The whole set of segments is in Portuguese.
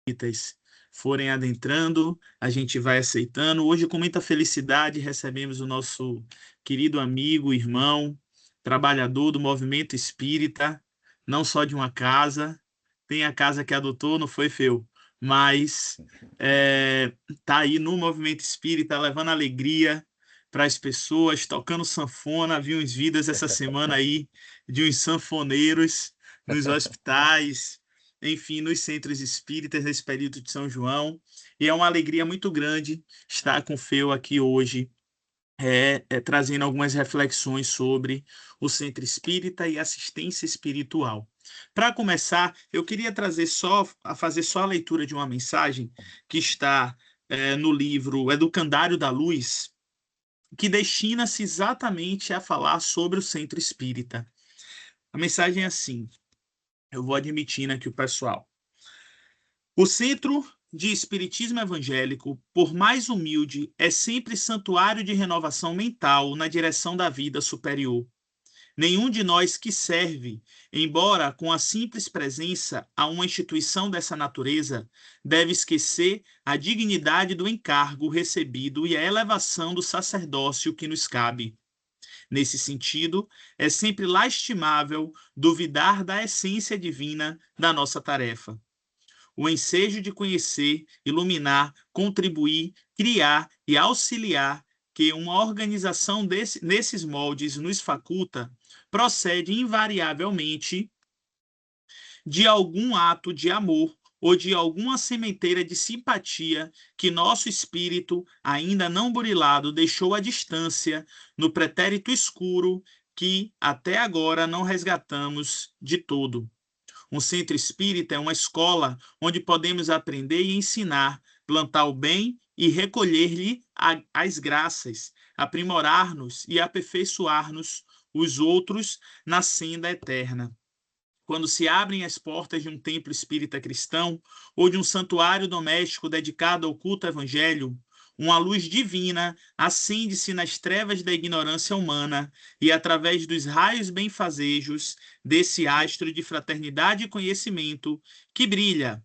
espíritas forem adentrando, a gente vai aceitando. Hoje, com muita felicidade, recebemos o nosso querido amigo, irmão, trabalhador do movimento espírita, não só de uma casa, tem a casa que adotou, não foi, Feu? Mas tá aí no movimento espírita, levando alegria para as pessoas, tocando sanfona. Vi uns vídeos essa semana aí de uns sanfoneiros nos hospitais, enfim, nos centros espíritas nesse período de São João. E é uma alegria muito grande estar com o Feu aqui hoje, trazendo algumas reflexões sobre o centro espírita e assistência espiritual. Para começar, eu queria fazer só a leitura de uma mensagem que está no livro Educandário da Luz, que destina-se exatamente a falar sobre o centro espírita. A mensagem é assim, eu vou admitindo aqui o pessoal. O centro de espiritismo evangélico, por mais humilde, é sempre santuário de renovação mental na direção da vida superior. Nenhum de nós que serve, embora com a simples presença a uma instituição dessa natureza, deve esquecer a dignidade do encargo recebido e a elevação do sacerdócio que nos cabe. Nesse sentido, é sempre lastimável duvidar da essência divina da nossa tarefa. O ensejo de conhecer, iluminar, contribuir, criar e auxiliar que uma organização nesses moldes nos faculta, procede invariavelmente de algum ato de amor ou de alguma sementeira de simpatia que nosso espírito, ainda não burilado, deixou à distância no pretérito escuro que até agora não resgatamos de todo. Um centro espírita é uma escola onde podemos aprender e ensinar, plantar o bem e recolher-lhe as graças, aprimorar-nos e aperfeiçoar-nos os outros na senda eterna. Quando se abrem as portas de um templo espírita cristão ou de um santuário doméstico dedicado ao culto ao evangelho, uma luz divina acende-se nas trevas da ignorância humana e, através dos raios benfazejos desse astro de fraternidade e conhecimento, que brilha,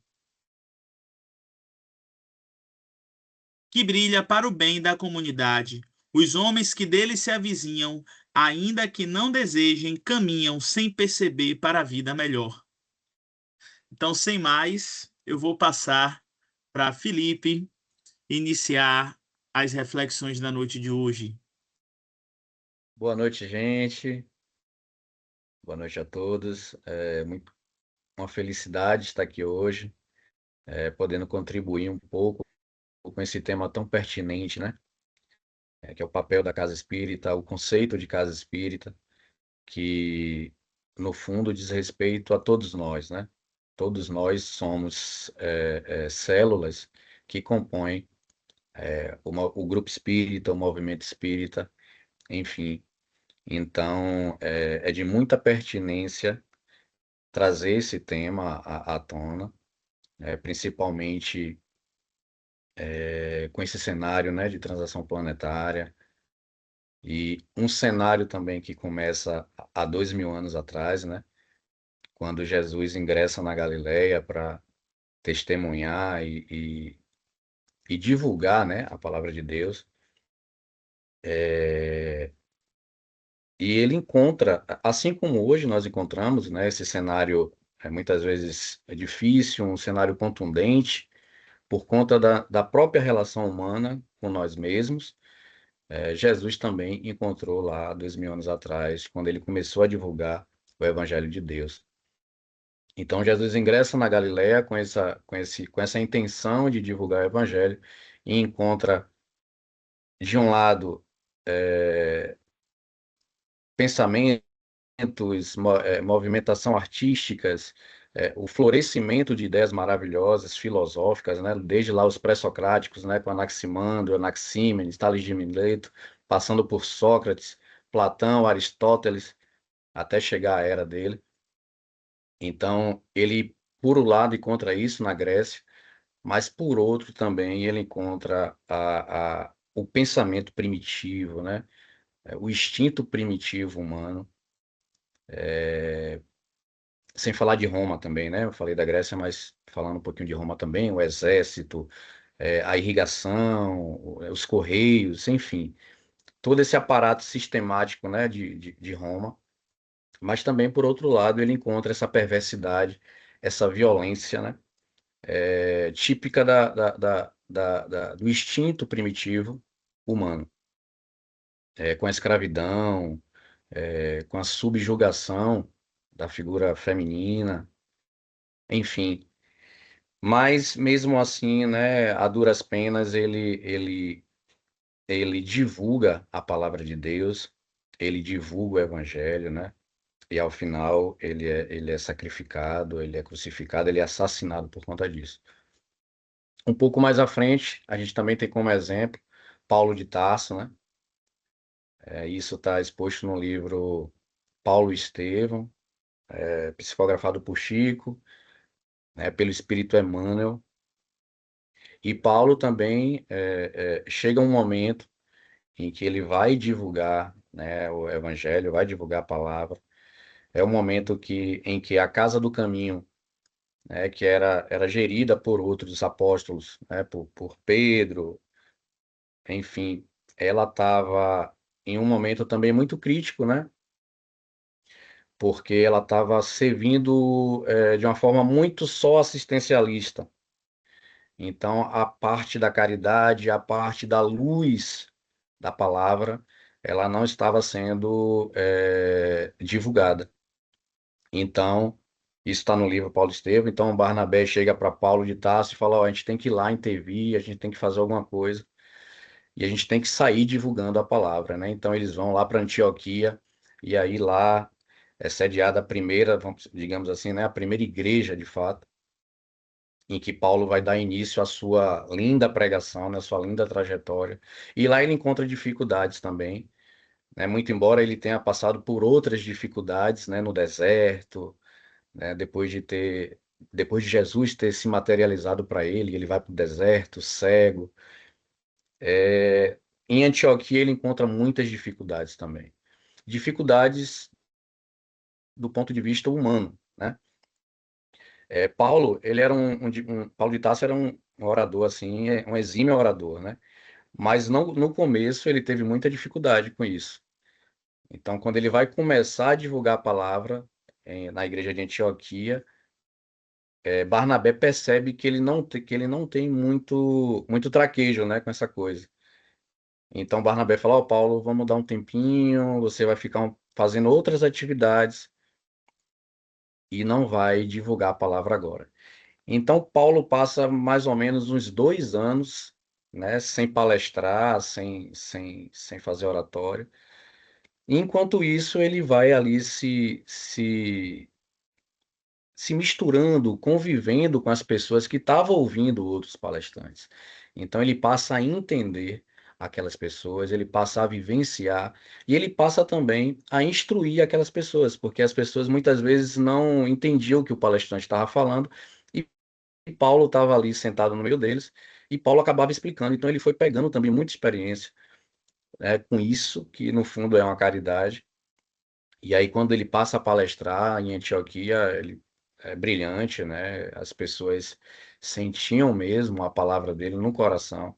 que brilha para o bem da comunidade. Os homens que dele se avizinham, ainda que não desejem, caminham sem perceber para a vida melhor. Então, sem mais, eu vou passar para Felipe iniciar as reflexões da noite de hoje. Boa noite, gente. Boa noite a todos. Uma felicidade estar aqui hoje, podendo contribuir um pouco com esse tema tão pertinente, né? Que é o papel da casa espírita, o conceito de casa espírita, que no fundo diz respeito a todos nós, né? Todos nós somos células que compõem o grupo espírita, o movimento espírita, enfim. Então, é de muita pertinência trazer esse tema à tona, principalmente com esse cenário, né, de transação planetária e um cenário também que começa há 2000 anos atrás, né, quando Jesus ingressa na Galileia para testemunhar e divulgar, né, a palavra de Deus. E ele encontra, assim como hoje nós encontramos, né, esse cenário muitas vezes é difícil, um cenário contundente, por conta da própria relação humana com nós mesmos. Jesus também encontrou lá 2000 anos atrás, quando ele começou a divulgar o Evangelho de Deus. Então Jesus ingressa na Galileia com essa intenção de divulgar o Evangelho e encontra, de um lado, pensamentos, movimentação artísticas, o florescimento de ideias maravilhosas, filosóficas, né? Desde lá os pré-socráticos, né? Com Anaximandro, Anaxímenes, Tales de Mileto, passando por Sócrates, Platão, Aristóteles, até chegar à era dele. Então, ele, por um lado, encontra isso na Grécia, mas, por outro, também ele encontra o pensamento primitivo, né? O instinto primitivo humano, sem falar de Roma também, né? Eu falei da Grécia, mas falando um pouquinho de Roma também, o exército, a irrigação, os correios, enfim, todo esse aparato sistemático, né, de Roma. Mas também, por outro lado, ele encontra essa perversidade, essa violência, né, típica do instinto primitivo humano, com a escravidão, com a subjugação da figura feminina, enfim. Mas mesmo assim, né, a duras penas, ele divulga a palavra de Deus, ele divulga o evangelho, né? E ao final ele é sacrificado, ele é crucificado, ele é assassinado por conta disso. Um pouco mais à frente, a gente também tem como exemplo Paulo de Tarso, né? Isso está exposto no livro Paulo e Estevão, psicografado por Chico, né, pelo Espírito Emmanuel. E Paulo também chega um momento em que ele vai divulgar, né, o evangelho, vai divulgar a palavra. É um momento em que a Casa do Caminho, né, que era gerida por outros apóstolos, né, por Pedro, enfim, ela estava em um momento também muito crítico, né, porque ela estava servindo de uma forma muito só assistencialista. Então, a parte da caridade, a parte da luz da palavra, ela não estava sendo divulgada. Então, isso está no livro Paulo Estevam. Então, Barnabé chega para Paulo de Tarso e fala: ó, a gente tem que ir lá intervir, a gente tem que fazer alguma coisa e a gente tem que sair divulgando a palavra, né? Então, eles vão lá para Antioquia e aí lá é sediada a primeira, digamos assim, né? A primeira igreja, de fato, em que Paulo vai dar início à sua linda pregação, né? Sua linda trajetória. E lá ele encontra dificuldades também, né? Muito embora ele tenha passado por outras dificuldades, né? No deserto, né? Depois de Jesus ter se materializado para ele, ele vai para o deserto, cego. Em Antioquia ele encontra muitas dificuldades também. Dificuldades do ponto de vista humano, né? Paulo, ele era Paulo de Tarso era um orador assim, um exímio orador, né? Mas no começo ele teve muita dificuldade com isso. Então, quando ele vai começar a divulgar a palavra na igreja de Antioquia, Barnabé percebe que ele não tem muito traquejo, né, com essa coisa. Então Barnabé fala: ó, Paulo, vamos dar um tempinho, você vai ficar fazendo outras atividades e não vai divulgar a palavra agora. Então Paulo passa mais ou menos uns 2 anos, né, sem palestrar, sem fazer oratório. Enquanto isso, ele vai ali se misturando, convivendo com as pessoas que estavam ouvindo outros palestrantes. Então ele passa a entender aquelas pessoas, ele passa a vivenciar e ele passa também a instruir aquelas pessoas, porque as pessoas muitas vezes não entendiam o que o palestrante estava falando e Paulo estava ali sentado no meio deles e Paulo acabava explicando. Então ele foi pegando também muita experiência, né, com isso, que no fundo é uma caridade. E aí, quando ele passa a palestrar em Antioquia, ele é brilhante, né? As pessoas sentiam mesmo a palavra dele no coração.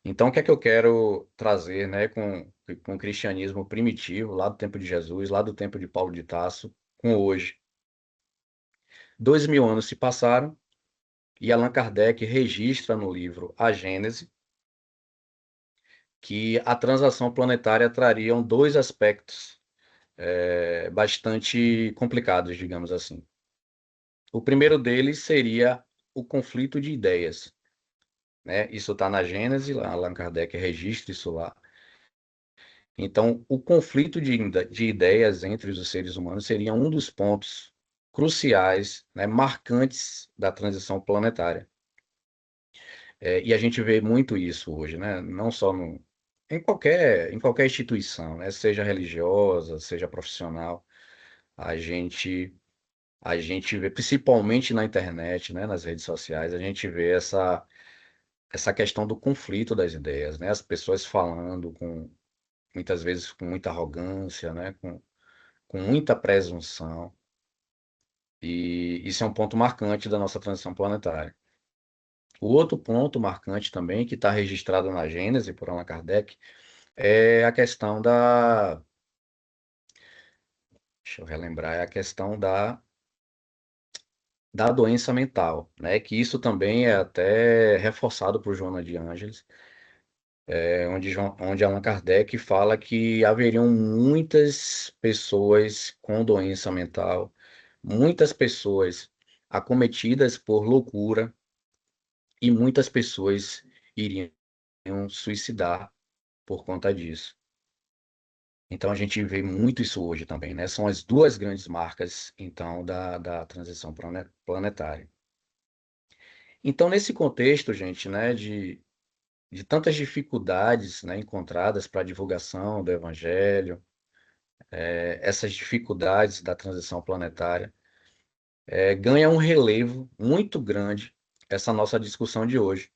Então, o que é que eu quero trazer, né, com o cristianismo primitivo, lá do tempo de Jesus, lá do tempo de Paulo de Tarso, com hoje? 2000 anos se passaram e Allan Kardec registra no livro A Gênese que a transação planetária trariam dois aspectos bastante complicados, digamos assim. O primeiro deles seria o conflito de ideias, né? Isso está na Gênese, lá, Allan Kardec registra isso lá. Então, o conflito de ideias entre os seres humanos seria um dos pontos cruciais, né, marcantes da transição planetária. E a gente vê muito isso hoje, né? Não só em qualquer instituição, né? Seja religiosa, seja profissional, a gente a gente vê, principalmente na internet, né, nas redes sociais, a gente vê essa questão do conflito das ideias, né? As pessoas falando muitas vezes com muita arrogância, né? Com muita presunção. E isso é um ponto marcante da nossa transição planetária. O outro ponto marcante também, que está registrado na Gênese por Allan Kardec, é a questão da. Deixa eu relembrar, é a questão da doença mental, né? Que isso também é até reforçado por Joana de Ângeles, onde Allan Kardec fala que haveriam muitas pessoas com doença mental, muitas pessoas acometidas por loucura e muitas pessoas iriam suicidar por conta disso. Então a gente vê muito isso hoje também, né? São as duas grandes marcas, então, da transição planetária. Então, nesse contexto, gente, né, de tantas dificuldades, né, encontradas para a divulgação do Evangelho, essas dificuldades da transição planetária, ganha um relevo muito grande essa nossa discussão de hoje,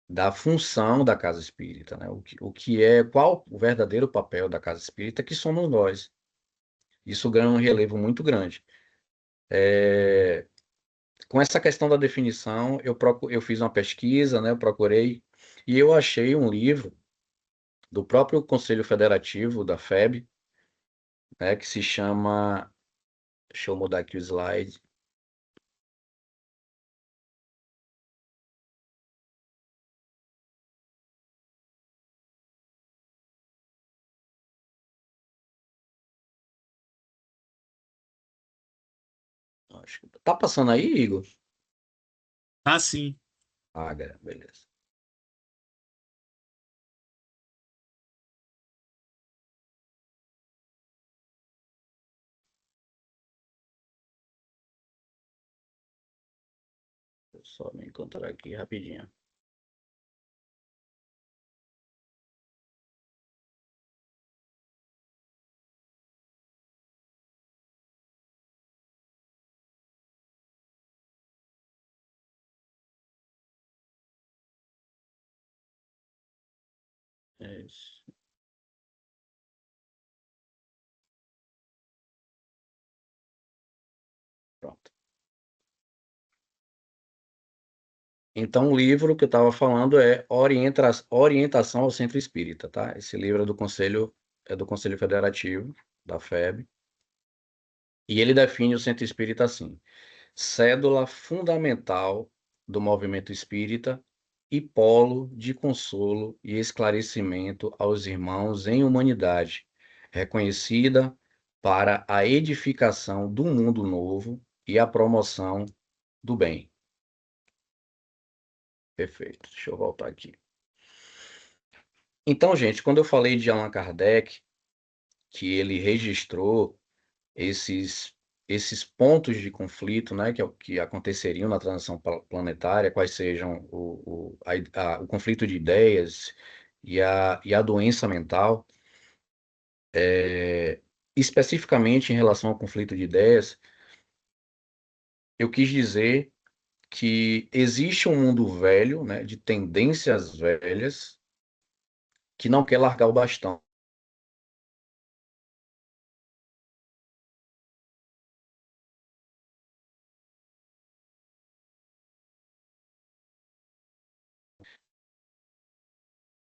da função da casa espírita, né? Qual o verdadeiro papel da casa espírita, que somos nós. Isso ganha um relevo muito grande. Com essa questão da definição, eu fiz uma pesquisa, né? Eu procurei e eu achei um livro do próprio Conselho Federativo da FEB, né? Que se chama. Deixa eu mudar aqui o slide. Tá passando aí, Igor? Ah, sim. Ah, beleza. Deixa eu só me encontrar aqui rapidinho. É isso. Pronto. Então, o livro que eu estava falando é Orientação ao Centro Espírita, tá? Esse livro é do Conselho Federativo da FEB, e ele define o Centro Espírita assim: cédula fundamental do movimento espírita e polo de consolo e esclarecimento aos irmãos em humanidade, reconhecida para a edificação do mundo novo e a promoção do bem. Perfeito. Deixa eu voltar aqui. Então, gente, quando eu falei de Allan Kardec, que ele registrou esses esses pontos de conflito, né, que aconteceriam na transição planetária, quais sejam o conflito de ideias e a doença mental, especificamente em relação ao conflito de ideias, eu quis dizer que existe um mundo velho, né, de tendências velhas, que não quer largar o bastão.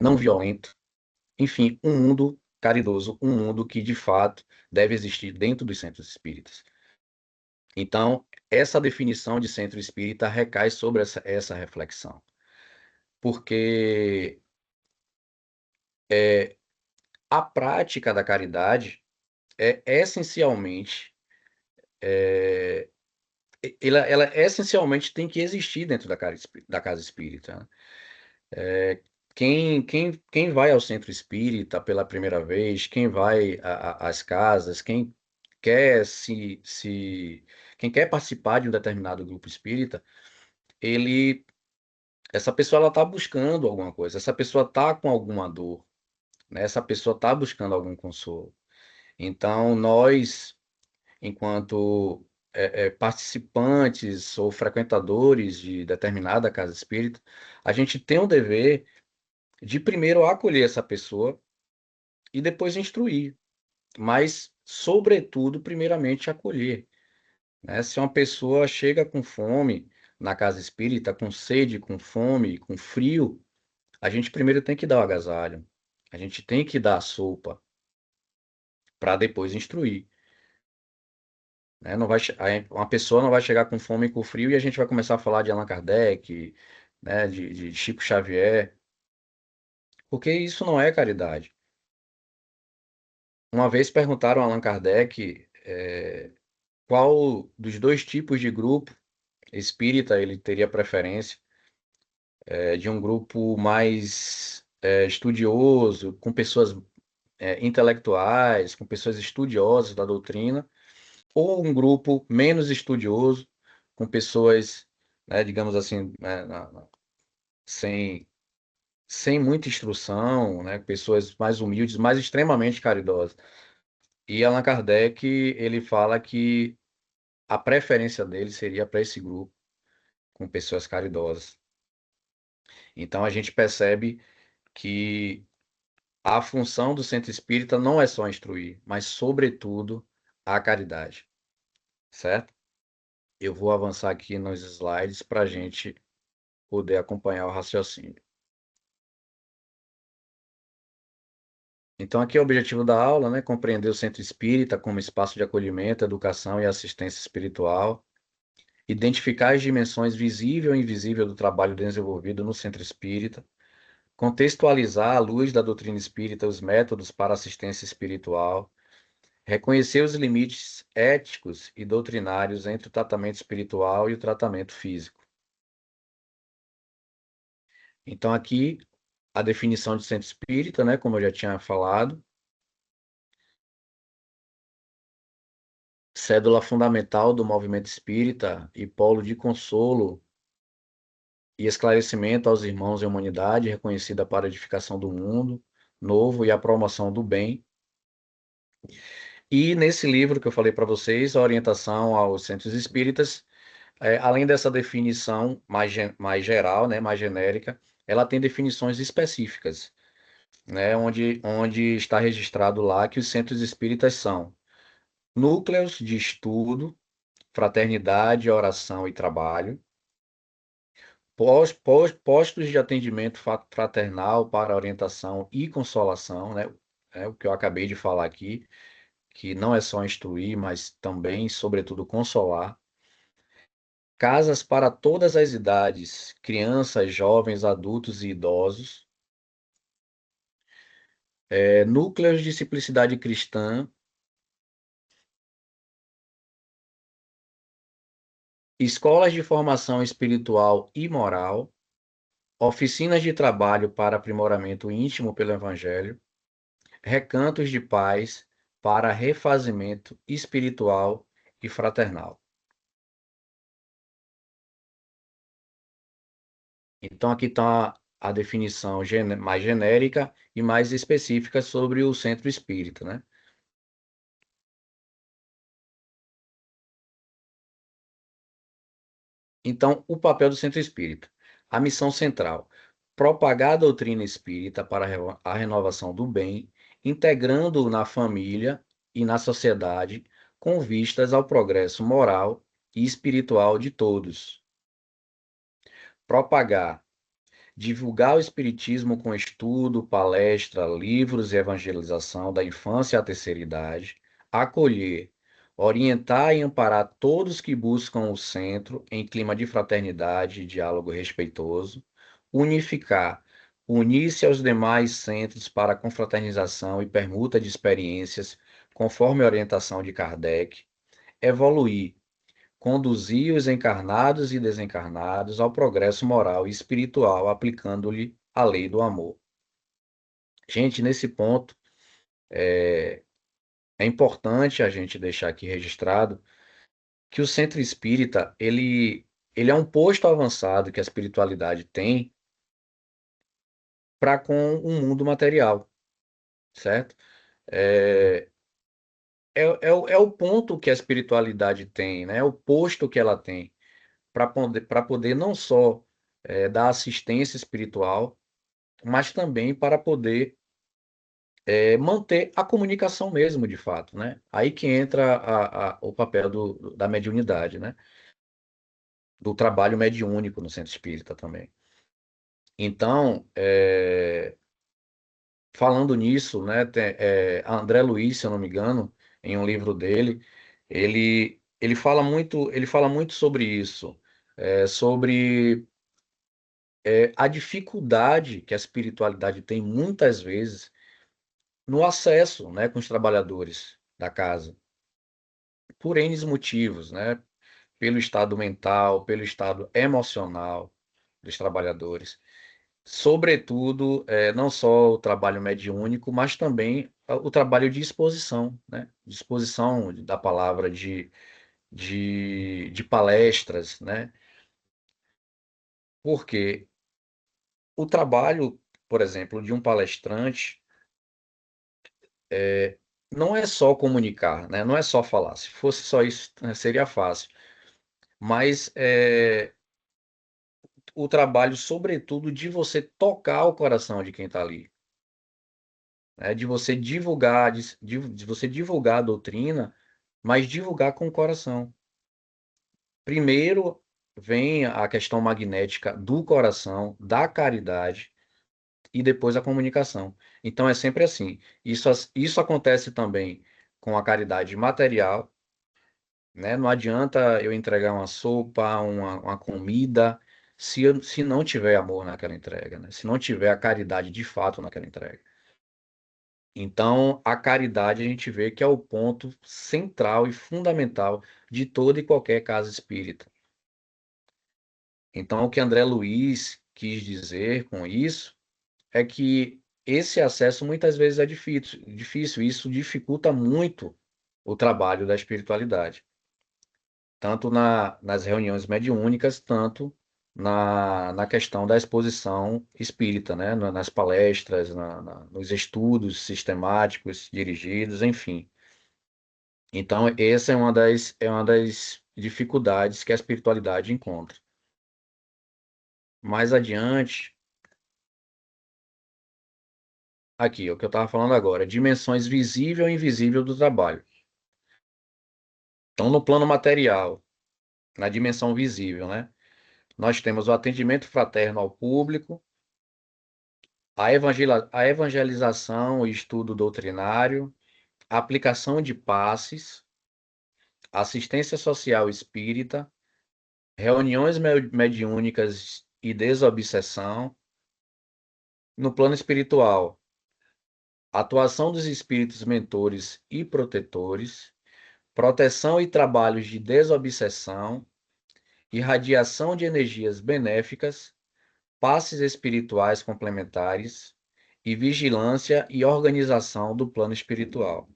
Não violento, enfim, um mundo caridoso, um mundo que de fato deve existir dentro dos centros espíritas. Então, essa definição de centro espírita recai sobre essa reflexão, porque a prática da caridade é essencialmente, é, ela essencialmente tem que existir dentro da casa espírita, né? Quem vai ao centro espírita pela primeira vez, quem vai às casas, quer quem quer participar de um determinado grupo espírita, ele, essa pessoa ela está buscando alguma coisa, essa pessoa está com alguma dor, né? Essa pessoa está buscando algum consolo. Então, nós, enquanto participantes ou frequentadores de determinada casa espírita, a gente tem o dever de primeiro acolher essa pessoa e depois instruir, mas, sobretudo, primeiramente acolher. né? Se uma pessoa chega com fome na casa espírita, com sede, com fome, com frio, a gente primeiro tem que dar o agasalho, a gente tem que dar a sopa para depois instruir, né? Não vai, uma pessoa não vai chegar com fome e com frio e a gente vai começar a falar de Allan Kardec, né, de Chico Xavier, porque isso não é caridade. Uma vez perguntaram a Allan Kardec, qual dos dois tipos de grupo espírita ele teria preferência, de um grupo mais estudioso, com pessoas intelectuais, com pessoas estudiosas da doutrina, ou um grupo menos estudioso, com pessoas, né, digamos assim, né, sem, sem muita instrução, né, pessoas mais humildes, mas extremamente caridosas. E Allan Kardec, ele fala que a preferência dele seria para esse grupo, com pessoas caridosas. Então a gente percebe que a função do centro espírita não é só instruir, mas, sobretudo, a caridade, certo? Eu vou avançar aqui nos slides para a gente poder acompanhar o raciocínio. Então, aqui é o objetivo da aula, né? Compreender o centro espírita como espaço de acolhimento, educação e assistência espiritual, identificar as dimensões visível e invisível do trabalho desenvolvido no centro espírita, contextualizar à luz da doutrina espírita os métodos para assistência espiritual, reconhecer os limites éticos e doutrinários entre o tratamento espiritual e o tratamento físico. Então, aqui, a definição de centro espírita, né, como eu já tinha falado, cédula fundamental do movimento espírita e polo de consolo e esclarecimento aos irmãos em humanidade, reconhecida para a edificação do mundo novo e a promoção do bem. E nesse livro que eu falei para vocês, a orientação aos centros espíritas, além dessa definição mais geral, né, mais genérica, ela tem definições específicas, né, onde está registrado lá que os centros espíritas são núcleos de estudo, fraternidade, oração e trabalho, postos de atendimento fraternal para orientação e consolação, né, é o que eu acabei de falar aqui, que não é só instruir, mas também, sobretudo, consolar. Casas para todas as idades, crianças, jovens, adultos e idosos. Núcleos de simplicidade cristã, escolas de formação espiritual e moral, oficinas de trabalho para aprimoramento íntimo pelo Evangelho, recantos de paz para refazimento espiritual e fraternal. Então, aqui está a definição mais genérica e mais específica sobre o centro espírita, né? Então, o papel do centro espírita. A missão central: propagar a doutrina espírita para a renovação do bem, integrando-o na família e na sociedade, com vistas ao progresso moral e espiritual de todos. Propagar: divulgar o espiritismo com estudo, palestra, livros e evangelização da infância à terceira idade. Acolher: orientar e amparar todos que buscam o centro em clima de fraternidade e diálogo respeitoso. Unificar: unir-se aos demais centros para confraternização e permuta de experiências, conforme a orientação de Kardec. Evoluir: conduzir os encarnados e desencarnados ao progresso moral e espiritual, aplicando-lhe a lei do amor. Gente, nesse ponto, é importante a gente deixar aqui registrado que o centro espírita, ele é um posto avançado que a espiritualidade tem para com o mundo material, certo? É, é o ponto que a espiritualidade tem, né? É o posto que ela tem para poder não só dar assistência espiritual, mas também para poder manter a comunicação mesmo, de fato, né? Aí que entra o papel da mediunidade, né? Do trabalho mediúnico no centro espírita também. Então, falando nisso, né, André Luiz, se eu não me engano, em um livro dele, ele fala muito sobre isso, sobre a dificuldade que a espiritualidade tem muitas vezes no acesso, né, com os trabalhadores da casa, por N motivos, né, pelo estado mental, pelo estado emocional dos trabalhadores. Sobretudo, não só o trabalho mediúnico, mas também o trabalho de exposição, né? De exposição da palavra, de palestras, né? Porque o trabalho, por exemplo, de um palestrante não é só comunicar, né? Não é só falar. Se fosse só isso, seria fácil. Mas o trabalho, sobretudo, de você tocar o coração de quem está ali, né? De você divulgar, de você divulgar a doutrina, mas divulgar com o coração. Primeiro vem a questão magnética do coração, da caridade, e depois a comunicação. Então é sempre assim. Isso acontece também com a caridade material, né? Não adianta eu entregar uma sopa, uma comida, se não tiver amor naquela entrega, né? Se não tiver a caridade de fato naquela entrega. Então, a caridade a gente vê que é o ponto central e fundamental de toda e qualquer casa espírita. Então, o que André Luiz quis dizer com isso é que esse acesso muitas vezes é difícil, e isso dificulta muito o trabalho da espiritualidade, tanto nas reuniões mediúnicas, tanto na questão da exposição espírita, né? Nas palestras, nos estudos sistemáticos dirigidos, enfim. Então, essa é uma das dificuldades que a espiritualidade encontra. Mais adiante, aqui, o que eu estava falando agora, dimensões visível e invisível do trabalho. Então, no plano material, na dimensão visível, né? Nós temos o atendimento fraterno ao público, a evangelização e estudo doutrinário, a aplicação de passes, assistência social espírita, reuniões mediúnicas e desobsessão. No plano espiritual, atuação dos espíritos mentores e protetores, proteção e trabalhos de desobsessão, irradiação de energias benéficas, passes espirituais complementares e vigilância e organização do plano espiritual.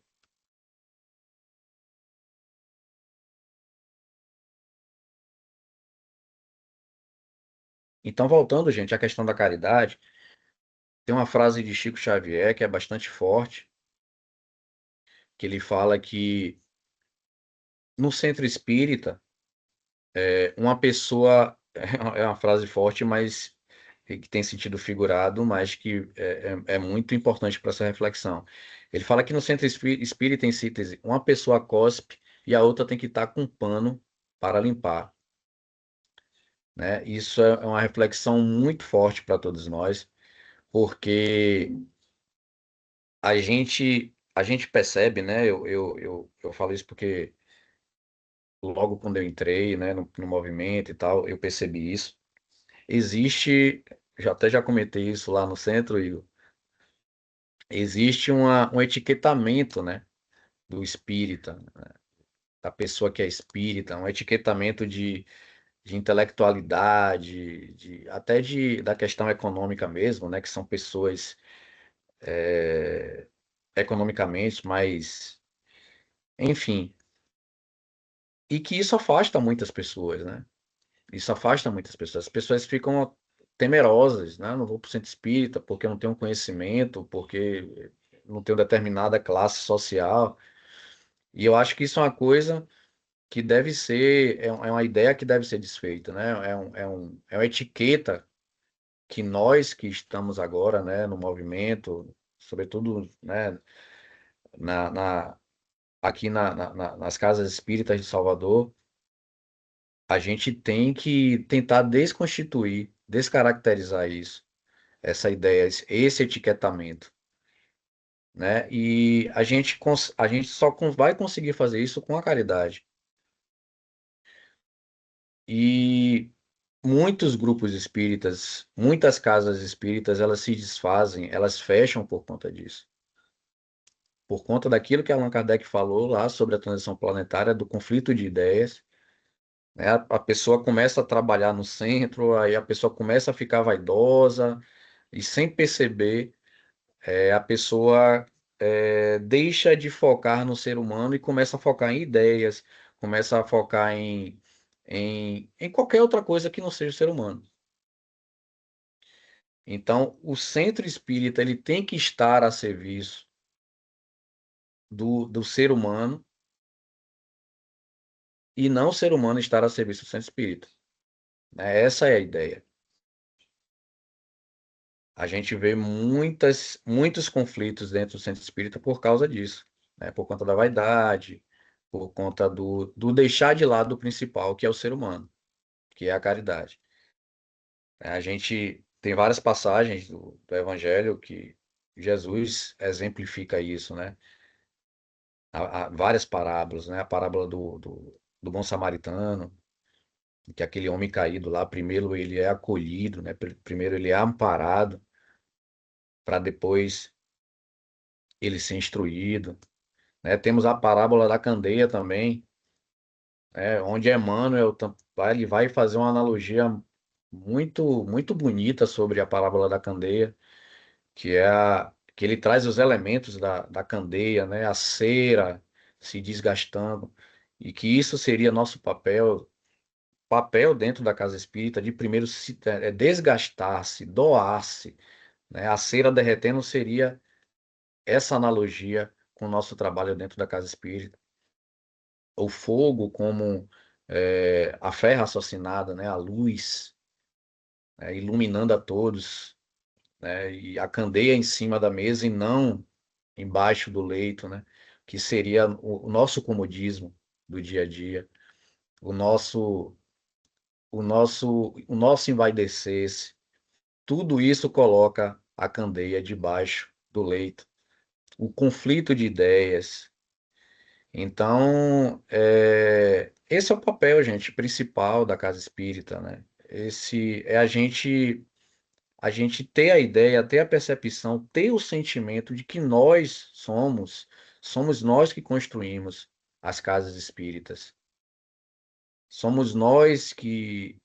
Então, voltando, gente, à questão da caridade, tem uma frase de Chico Xavier que é bastante forte, que ele fala que no centro espírita, uma pessoa, é uma frase forte, mas que tem sentido figurado, mas que é muito importante para essa reflexão. Ele fala que no centro espírita, em síntese, uma pessoa cospe e a outra tem que estar com um pano para limpar, né? Isso é uma reflexão muito forte para todos nós, porque a gente percebe, né? Eu falo isso porque logo quando eu entrei, né, no movimento e tal, eu percebi isso. Existe, já comentei isso lá no centro, Igor, existe um etiquetamento, né, do espírita, né, da pessoa que é espírita, um etiquetamento de intelectualidade, até da questão econômica mesmo, né, que são pessoas economicamente mais, enfim, e que isso afasta muitas pessoas, né? Isso afasta muitas pessoas. As pessoas ficam temerosas, né? Não vou para o centro espírita porque eu não tenho conhecimento, porque não tenho determinada classe social. E eu acho que isso é uma coisa que deve ser, é uma ideia que deve ser desfeita, né? É uma etiqueta que nós que estamos agora, né, no movimento, sobretudo, né, na, na- aqui nas casas espíritas de Salvador, a gente tem que tentar desconstituir, descaracterizar isso, essa ideia, esse etiquetamento, né? E a gente só vai conseguir fazer isso com a caridade. E muitos grupos espíritas, muitas casas espíritas, elas se desfazem, elas fecham por conta disso. Por conta daquilo que Allan Kardec falou lá sobre a transição planetária, do conflito de ideias, né? A pessoa começa a trabalhar no centro, aí a pessoa começa a ficar vaidosa, e sem perceber, a pessoa deixa de focar no ser humano e começa a focar em ideias, começa a focar em qualquer outra coisa que não seja o ser humano. Então, o centro espírita ele tem que estar a serviço do ser humano e não o ser humano estar a serviço do centro espírita, né? Essa é a ideia. A gente vê muitos conflitos dentro do centro espírita por causa disso, né? Por conta da vaidade, por conta do deixar de lado o principal, que é o ser humano, que é a caridade. A gente tem várias passagens do Evangelho que Jesus exemplifica isso, né? Há várias parábolas, né? A parábola do bom samaritano, que aquele homem caído lá, primeiro ele é acolhido, né? Primeiro ele é amparado, para depois ele ser instruído, né? Temos a parábola da candeia também, né? Onde Emmanuel ele vai fazer uma analogia muito bonita sobre a parábola da candeia, que ele traz os elementos da candeia, né? A cera se desgastando, e que isso seria nosso papel dentro da casa espírita de primeiro desgastar-se, doar-se, né? A cera derretendo seria essa analogia com o nosso trabalho dentro da casa espírita. O fogo como a fé raciocinada, né? A luz, né? Iluminando a todos, né? E a candeia em cima da mesa e não embaixo do leito, né? Que seria o nosso comodismo do dia a dia, o nosso envaidecer-se. Tudo isso coloca a candeia debaixo do leito. O conflito de ideias. Então, esse é o papel, gente, principal da casa espírita, né? Esse é a gente ter a ideia, ter a percepção, ter o sentimento de que nós somos nós que construímos as casas espíritas. Somos nós que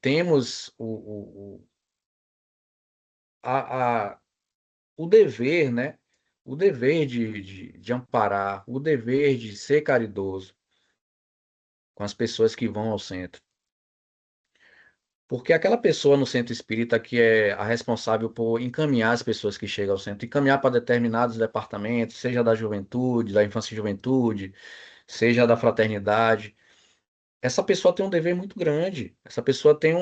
temos a, a, o dever, né? O dever de amparar, o dever de ser caridoso com as pessoas que vão ao centro. Porque aquela pessoa no centro espírita que é a responsável por encaminhar as pessoas que chegam ao centro, encaminhar para determinados departamentos, seja da juventude, da infância e juventude, seja da fraternidade, essa pessoa tem um dever muito grande. Essa pessoa tem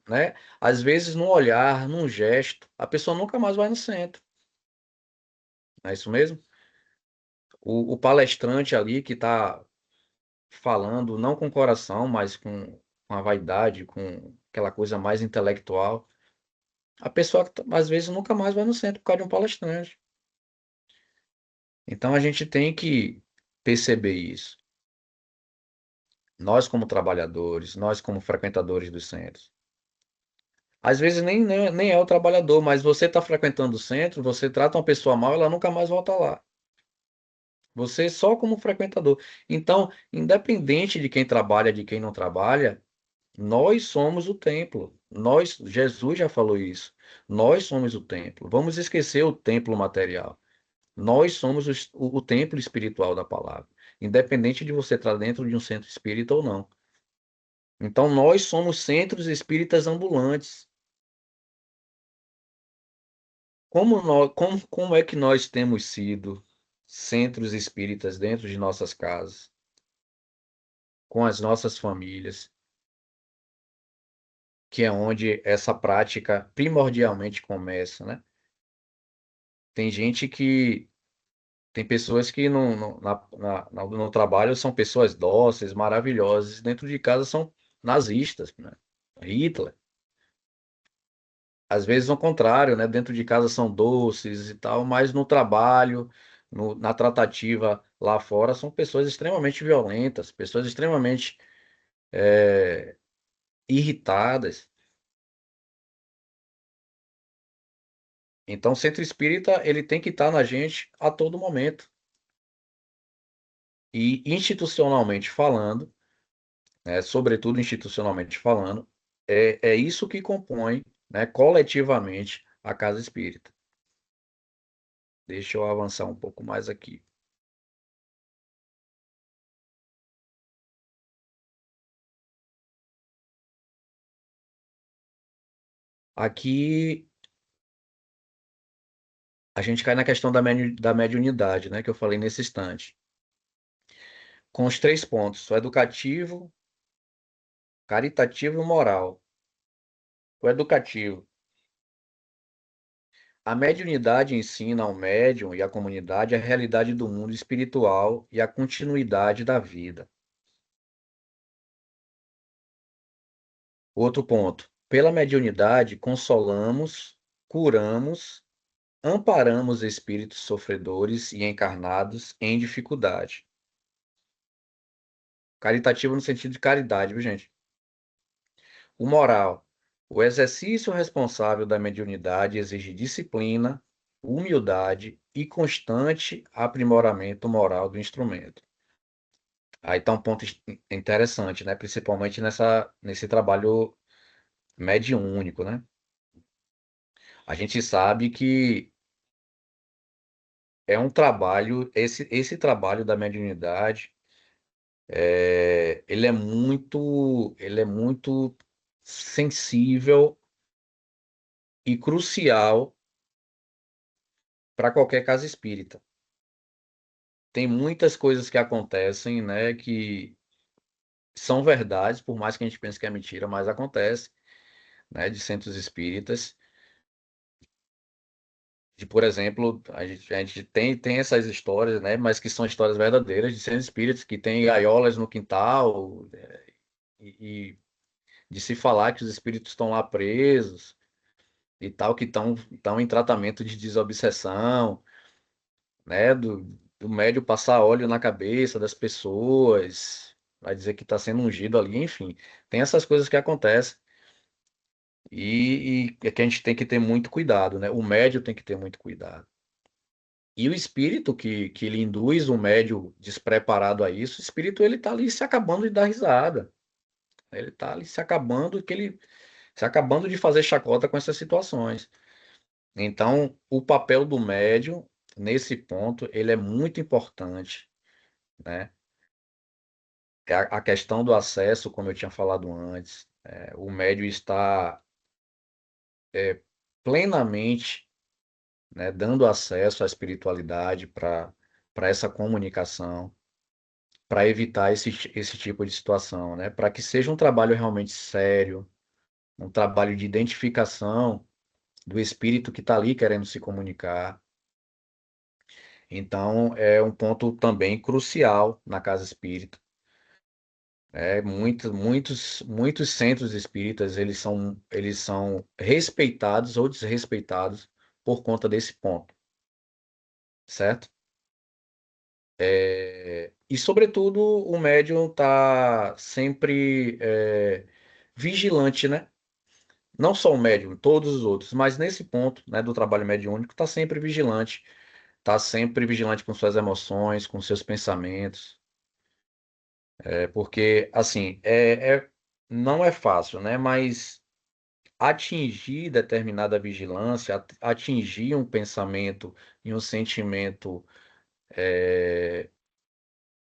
né? Às vezes num olhar, num gesto, a pessoa nunca mais vai no centro. Não é isso mesmo? O palestrante ali que está falando, não com o coração, mas com a vaidade, com aquela coisa mais intelectual. A pessoa, às vezes, nunca mais vai no centro por causa de um palestrante. Então, a gente tem que perceber isso. Nós, como trabalhadores, nós, como frequentadores dos centros. Às vezes, nem é o trabalhador, mas você está frequentando o centro, você trata uma pessoa mal, ela nunca mais volta lá. Você só como frequentador. Então, independente de quem trabalha, de quem não trabalha, nós somos o templo. Jesus já falou isso. Nós somos o templo. Vamos esquecer o templo material. Nós somos o templo espiritual da palavra, independente de você estar dentro de um centro espírita ou não. Então, nós somos centros espíritas ambulantes. Como é que nós temos sido centros espíritas dentro de nossas casas, com as nossas famílias, que é onde essa prática primordialmente começa, né? Tem gente que tem pessoas que no trabalho são pessoas dóceis, maravilhosas, dentro de casa são nazistas, né? Hitler. Às vezes ao contrário, né? Dentro de casa são doces e tal, mas no trabalho, na tratativa lá fora, são pessoas extremamente violentas, pessoas extremamente irritadas. Então, o centro espírita, ele tem que estar na gente a todo momento. E institucionalmente falando, né, sobretudo institucionalmente falando, é isso que compõe, né, coletivamente a casa espírita. Deixa eu avançar um pouco mais aqui. Aqui a gente cai na questão da mediunidade, né, que eu falei nesse instante. Com os 3 pontos, o educativo, caritativo e moral. O educativo. A mediunidade ensina ao médium e à comunidade a realidade do mundo espiritual e a continuidade da vida. Outro ponto. Pela mediunidade, consolamos, curamos, amparamos espíritos sofredores e encarnados em dificuldade. Caritativo no sentido de caridade, viu, gente? O moral. O exercício responsável da mediunidade exige disciplina, humildade e constante aprimoramento moral do instrumento. Aí está um ponto interessante, né? Principalmente nesse trabalho mediúnico, né? A gente sabe que é um trabalho, esse trabalho da mediunidade, ele é muito sensível e crucial para qualquer casa espírita. Tem muitas coisas que acontecem, né, que são verdades, por mais que a gente pense que é mentira, mas acontece, né, de centros espíritas. De, por exemplo, a gente tem essas histórias, né, mas que são histórias verdadeiras de centros espíritas que têm gaiolas no quintal, e de se falar que os espíritos estão lá presos e tal, que estão em tratamento de desobsessão, né? Do médium passar óleo na cabeça das pessoas, vai dizer que está sendo ungido ali, enfim. Tem essas coisas que acontecem e é que a gente tem que ter muito cuidado, né? O médium tem que ter muito cuidado. E o espírito que lhe induz o médium despreparado a isso, o espírito ele está ali se acabando de dar risada. Ele está ali se acabando, se acabando de fazer chacota com essas situações. Então, o papel do médium, nesse ponto, ele é muito importante, né? A questão do acesso, como eu tinha falado antes, o médium está plenamente, né, dando acesso à espiritualidade para essa comunicação, para evitar esse tipo de situação, né? Para que seja um trabalho realmente sério, um trabalho de identificação do espírito que está ali querendo se comunicar. Então, é um ponto também crucial na casa espírita. Muitos centros espíritas, eles são respeitados ou desrespeitados por conta desse ponto, certo? E, sobretudo, o médium está sempre vigilante, né? Não só o médium, todos os outros, mas nesse ponto, né, do trabalho mediúnico, está sempre vigilante com suas emoções, com seus pensamentos. Porque, assim, não é fácil, né? Mas atingir determinada vigilância, atingir um pensamento e um sentimento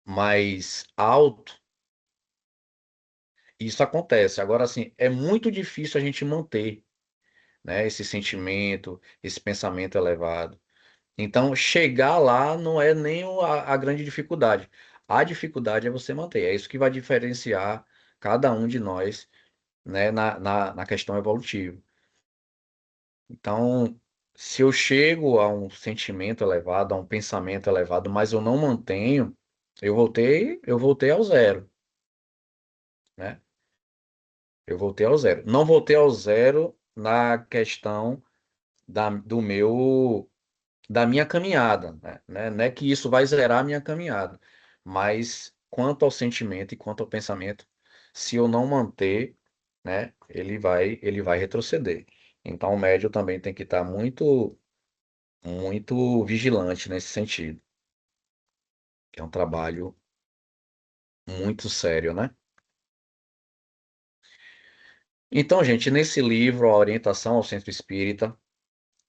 mais alto, isso acontece. Agora, assim, é muito difícil a gente manter, né, esse sentimento, esse pensamento elevado. Então, chegar lá não é nem a grande dificuldade. A dificuldade é você manter. É isso que vai diferenciar cada um de nós, né, na questão evolutiva. Então, Se eu chego a um sentimento elevado, a um pensamento elevado, mas eu não mantenho, eu voltei ao zero, né? Eu voltei ao zero. Não voltei ao zero na questão da minha caminhada, né? Não é que isso vai zerar a minha caminhada, mas quanto ao sentimento e quanto ao pensamento, se eu não manter, né, ele vai retroceder. Então o médium também tem que estar muito, muito vigilante nesse sentido, que é um trabalho muito sério, né? Então, gente, nesse livro, A Orientação ao Centro Espírita,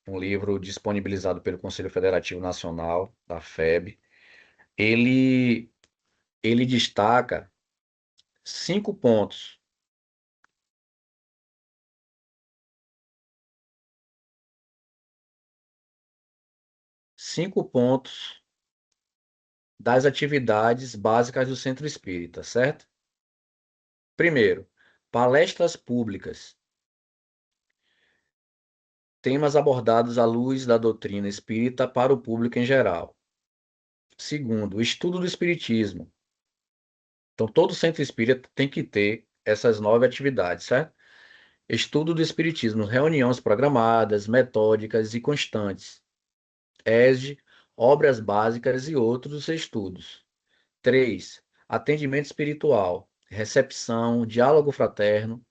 um livro disponibilizado pelo Conselho Federativo Nacional, da FEB, ele, ele destaca 5 pontos, 5 pontos das atividades básicas do Centro Espírita, certo? Primeiro, palestras públicas, temas abordados à luz da doutrina espírita para o público em geral. Segundo, o estudo do Espiritismo. Então, todo centro espírita tem que ter essas 9 atividades, certo? Estudo do Espiritismo, reuniões programadas, metódicas e constantes. ESG, obras básicas e outros estudos. 3. Atendimento espiritual, recepção, diálogo fraterno,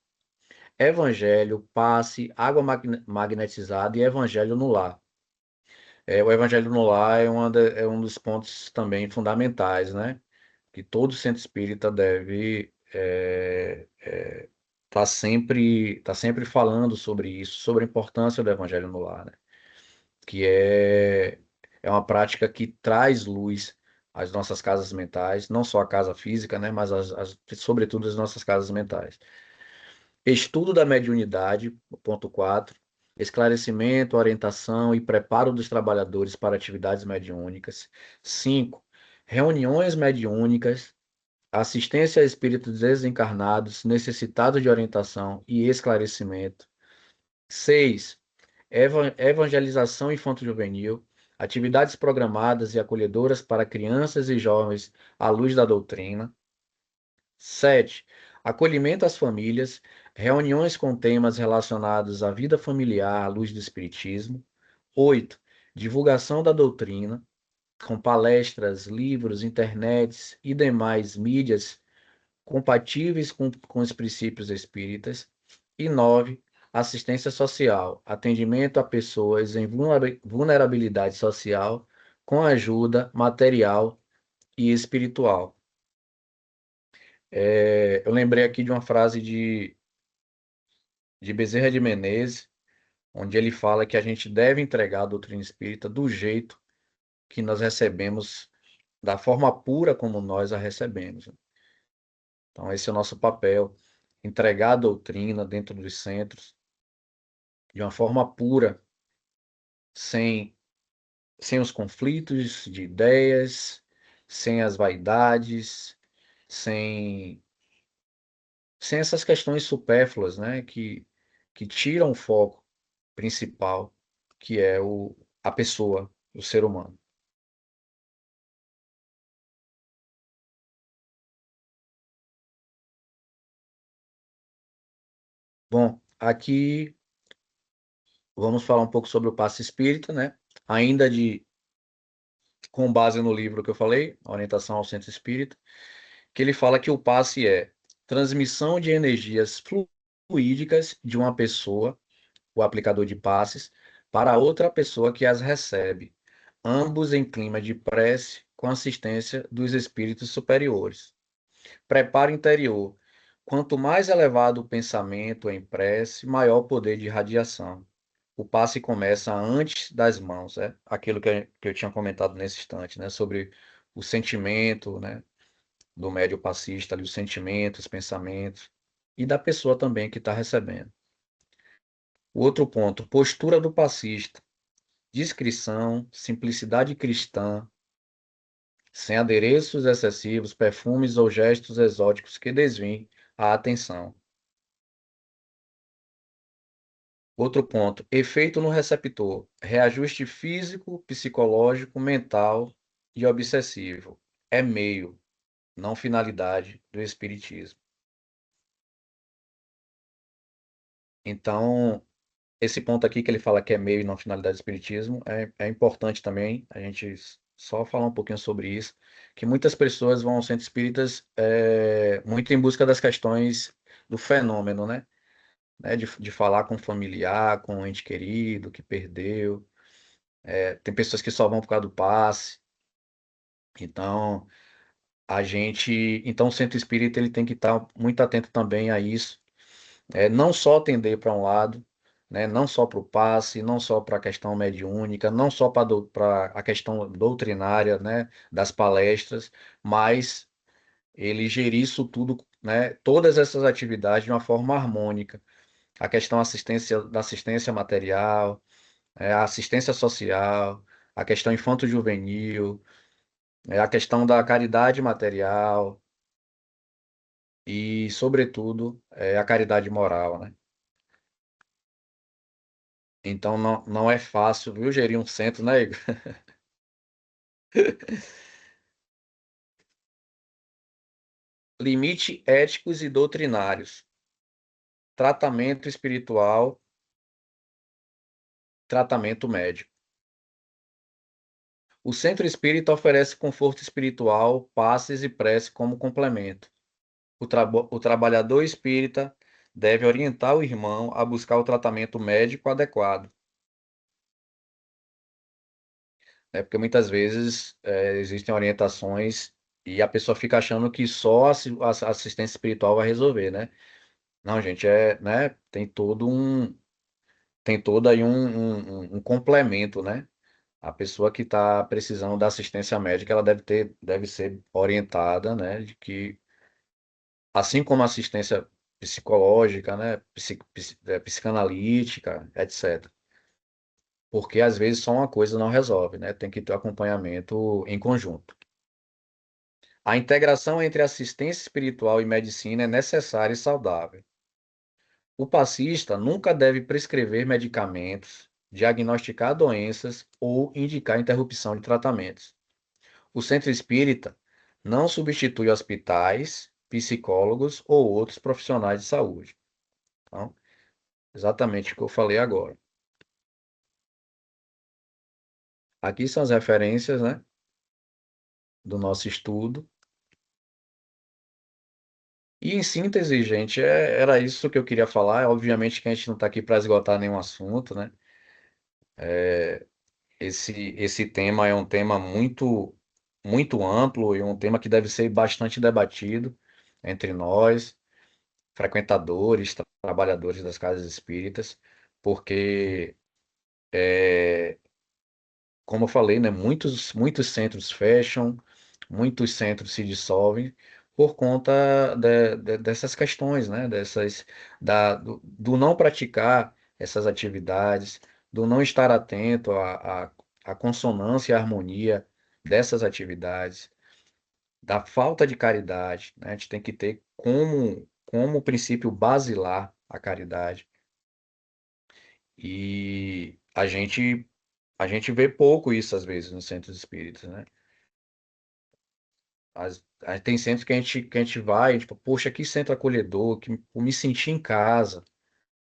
evangelho, passe, água magnetizada e evangelho no lar. O evangelho no lar é um dos pontos também fundamentais, né? Que todo centro espírita deve tá sempre falando sobre isso, sobre a importância do evangelho no lar, né? Que é uma prática que traz luz às nossas casas mentais, não só a casa física, né? Mas sobretudo as nossas casas mentais. Estudo da mediunidade, ponto 4. Esclarecimento, orientação e preparo dos trabalhadores para atividades mediúnicas. 5. Reuniões mediúnicas, assistência a espíritos desencarnados necessitados de orientação e esclarecimento. 6. Evangelização infanto-juvenil, atividades programadas e acolhedoras para crianças e jovens à luz da doutrina. 7. Acolhimento às famílias, reuniões com temas relacionados à vida familiar à luz do Espiritismo. 8. Divulgação da doutrina, com palestras, livros, internets e demais mídias compatíveis com os princípios espíritas. E 9. Assistência social, atendimento a pessoas em vulnerabilidade social, com ajuda material e espiritual. Eu lembrei aqui de uma frase de Bezerra de Menezes, onde ele fala que a gente deve entregar a doutrina espírita do jeito que nós recebemos, da forma pura como nós a recebemos. Então, esse é o nosso papel, entregar a doutrina dentro dos centros de uma forma pura, sem, sem os conflitos de ideias, sem as vaidades, sem, sem essas questões supérfluas, né, que tiram o foco principal, que é a pessoa, o ser humano. Bom, aqui vamos falar um pouco sobre o passe espírita, né? Ainda com base no livro que eu falei, A Orientação ao Centro Espírita, que ele fala que o passe é transmissão de energias fluídicas de uma pessoa, o aplicador de passes, para outra pessoa que as recebe, ambos em clima de prece com assistência dos espíritos superiores. Preparo interior. Quanto mais elevado o pensamento em prece, maior o poder de radiação. O passe começa antes das mãos, é aquilo que eu tinha comentado nesse instante, né, sobre o sentimento, né, do médio passista, ali, os sentimentos, os pensamentos, e da pessoa também que está recebendo. O outro ponto, postura do passista, discrição, simplicidade cristã, sem adereços excessivos, perfumes ou gestos exóticos que desviem a atenção. Outro ponto, efeito no receptor, reajuste físico, psicológico, mental e obsessivo. É meio, não finalidade do espiritismo. Então, esse ponto aqui que ele fala que é meio e não finalidade do espiritismo é importante também a gente só falar um pouquinho sobre isso, que muitas pessoas vão ao centro espíritas muito em busca das questões do fenômeno, né? De falar com um familiar, com um ente querido que perdeu. Tem pessoas que só vão por causa do passe. Então, então o centro espírita ele tem que estar muito atento também a isso. Não só atender para um lado, né? Não só para o passe, não só para a questão mediúnica, não só para a questão doutrinária, né? Das palestras, mas ele gerir isso tudo, né? Todas essas atividades de uma forma harmônica. A questão da assistência material, a assistência social, a questão infanto-juvenil, a questão da caridade material e, sobretudo, a caridade moral, né? Então não é fácil, viu, gerir um centro, né, Igor? Limite éticos e doutrinários. Tratamento espiritual, tratamento médico. O centro espírita oferece conforto espiritual, passes e prece como complemento. O trabalhador espírita deve orientar o irmão a buscar o tratamento médico adequado, né? Porque muitas vezes existem orientações e a pessoa fica achando que só a assistência espiritual vai resolver, né? Não, gente, né? Tem todo aí um complemento, né? A pessoa que está precisando da assistência médica, ela deve ser orientada, né? De que, assim como a assistência psicológica, né? Psicanalítica, etc. Porque às vezes só uma coisa não resolve, né? Tem que ter acompanhamento em conjunto. A integração entre assistência espiritual e medicina é necessária e saudável. O passista nunca deve prescrever medicamentos, diagnosticar doenças ou indicar interrupção de tratamentos. O centro espírita não substitui hospitais, psicólogos ou outros profissionais de saúde. Então, exatamente o que eu falei agora. Aqui são as referências, né, do nosso estudo. E em síntese, gente, era isso que eu queria falar. Obviamente que a gente não está aqui para esgotar nenhum assunto, né? Esse tema é um tema muito amplo e um tema que deve ser bastante debatido entre nós, frequentadores, trabalhadores das casas espíritas, porque, como eu falei, né, muitos centros fecham, muitos centros se dissolvem por conta dessas questões, né, do não praticar essas atividades, do não estar atento à consonância e à harmonia dessas atividades, da falta de caridade, né? A gente tem que ter como princípio basilar a caridade. E a gente vê pouco isso às vezes nos centros espíritas, né? Tem centros que a gente vai, tipo, poxa, que centro acolhedor, que eu me senti em casa.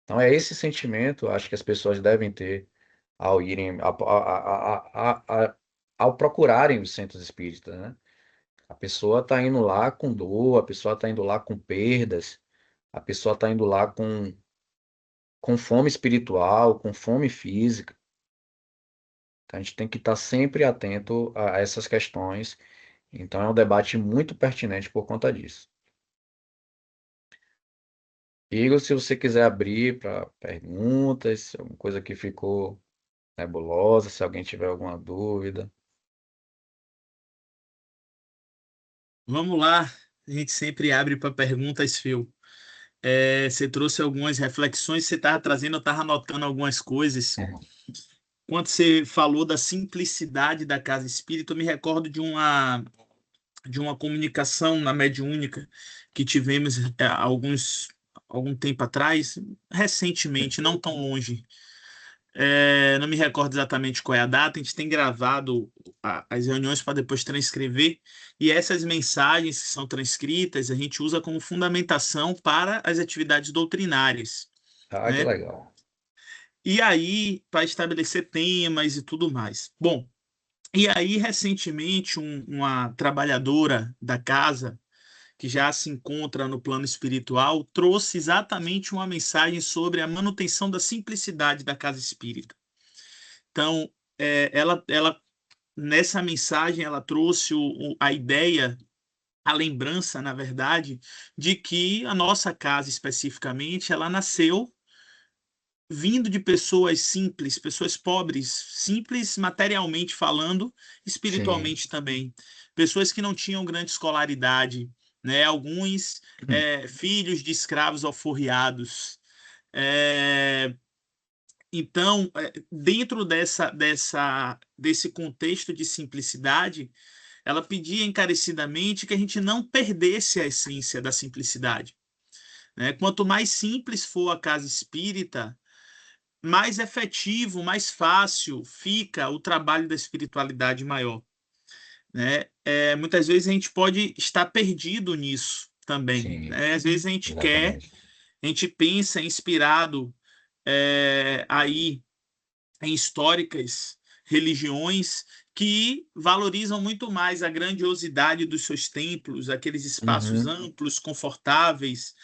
Então é esse sentimento, acho que as pessoas devem ter ao irem, ao procurarem os centros espíritas, né? A pessoa está indo lá com dor, a pessoa está indo lá com perdas, a pessoa está indo lá com fome espiritual, com fome física. Então, a gente tem que estar sempre atento a essas questões. Então, é um debate muito pertinente por conta disso. Igor, se você quiser abrir para perguntas, alguma coisa que ficou nebulosa, se alguém tiver alguma dúvida. Vamos lá, a gente sempre abre para perguntas, Phil. Você trouxe algumas reflexões, você estava trazendo, eu estava anotando algumas coisas. Quando você falou da simplicidade da casa espírita, eu me recordo de uma comunicação na mediúnica que tivemos alguns algum tempo atrás, recentemente, não tão longe. Não me recordo exatamente qual é a data, a gente tem gravado as reuniões para depois transcrever, e essas mensagens que são transcritas a gente usa como fundamentação para as atividades doutrinárias, Ah, que né? legal. E aí, para estabelecer temas e tudo mais. Bom, e aí, recentemente, uma trabalhadora da casa, que já se encontra no plano espiritual, trouxe exatamente uma mensagem sobre a manutenção da simplicidade da casa espírita. Então, ela nessa mensagem, ela trouxe a ideia, a lembrança, na verdade, de que a nossa casa, especificamente, ela nasceu vindo de pessoas simples, pessoas pobres, simples materialmente falando, Sim. espiritualmente também. Pessoas que não tinham grande escolaridade, né? Alguns filhos de escravos alforriados. É, então, dentro desse contexto de simplicidade, ela pedia encarecidamente que a gente não perdesse a essência da simplicidade, né? Quanto mais simples for a casa espírita, mais efetivo, mais fácil fica o trabalho da espiritualidade maior, né? Muitas vezes a gente pode estar perdido nisso também, Sim, né? Às vezes exatamente. a gente pensa inspirado aí em históricas religiões que valorizam muito mais a grandiosidade dos seus templos, aqueles espaços Uhum. amplos, confortáveis,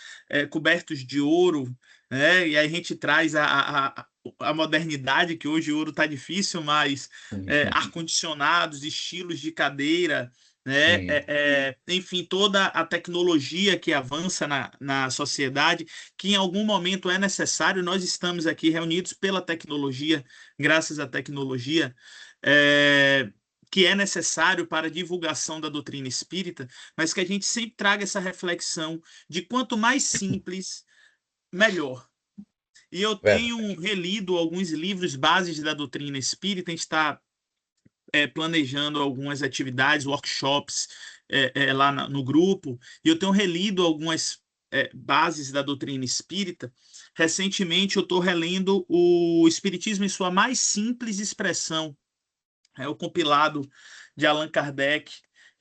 cobertos de ouro, né? E aí a gente traz a modernidade, que hoje o ouro está difícil, mas ar-condicionados, estilos de cadeira, né? Sim. Enfim, toda a tecnologia que avança na sociedade, que em algum momento é necessário, nós estamos aqui reunidos pela tecnologia, graças à tecnologia, que é necessário para a divulgação da doutrina espírita, mas que a gente sempre traga essa reflexão de quanto mais simples, melhor. E eu Verdade. tenho relido alguns livros bases da doutrina espírita, a gente está planejando algumas atividades, workshops lá no grupo, e eu tenho relido algumas bases da doutrina espírita. Recentemente, eu estou relendo o Espiritismo em sua mais simples expressão, o compilado de Allan Kardec,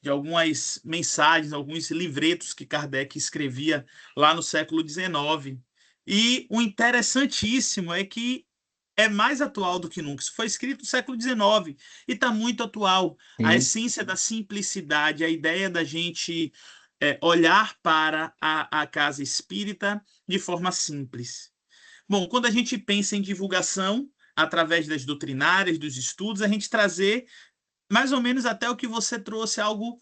de algumas mensagens, alguns livretos que Kardec escrevia lá no século XIX. E o interessantíssimo é que é mais atual do que nunca. Isso foi escrito no século XIX e está muito atual. A Sim. essência da simplicidade, a ideia da gente olhar para a casa espírita de forma simples. Bom, quando a gente pensa em divulgação, através das doutrinárias, dos estudos, a gente trazer mais ou menos até o que você trouxe, algo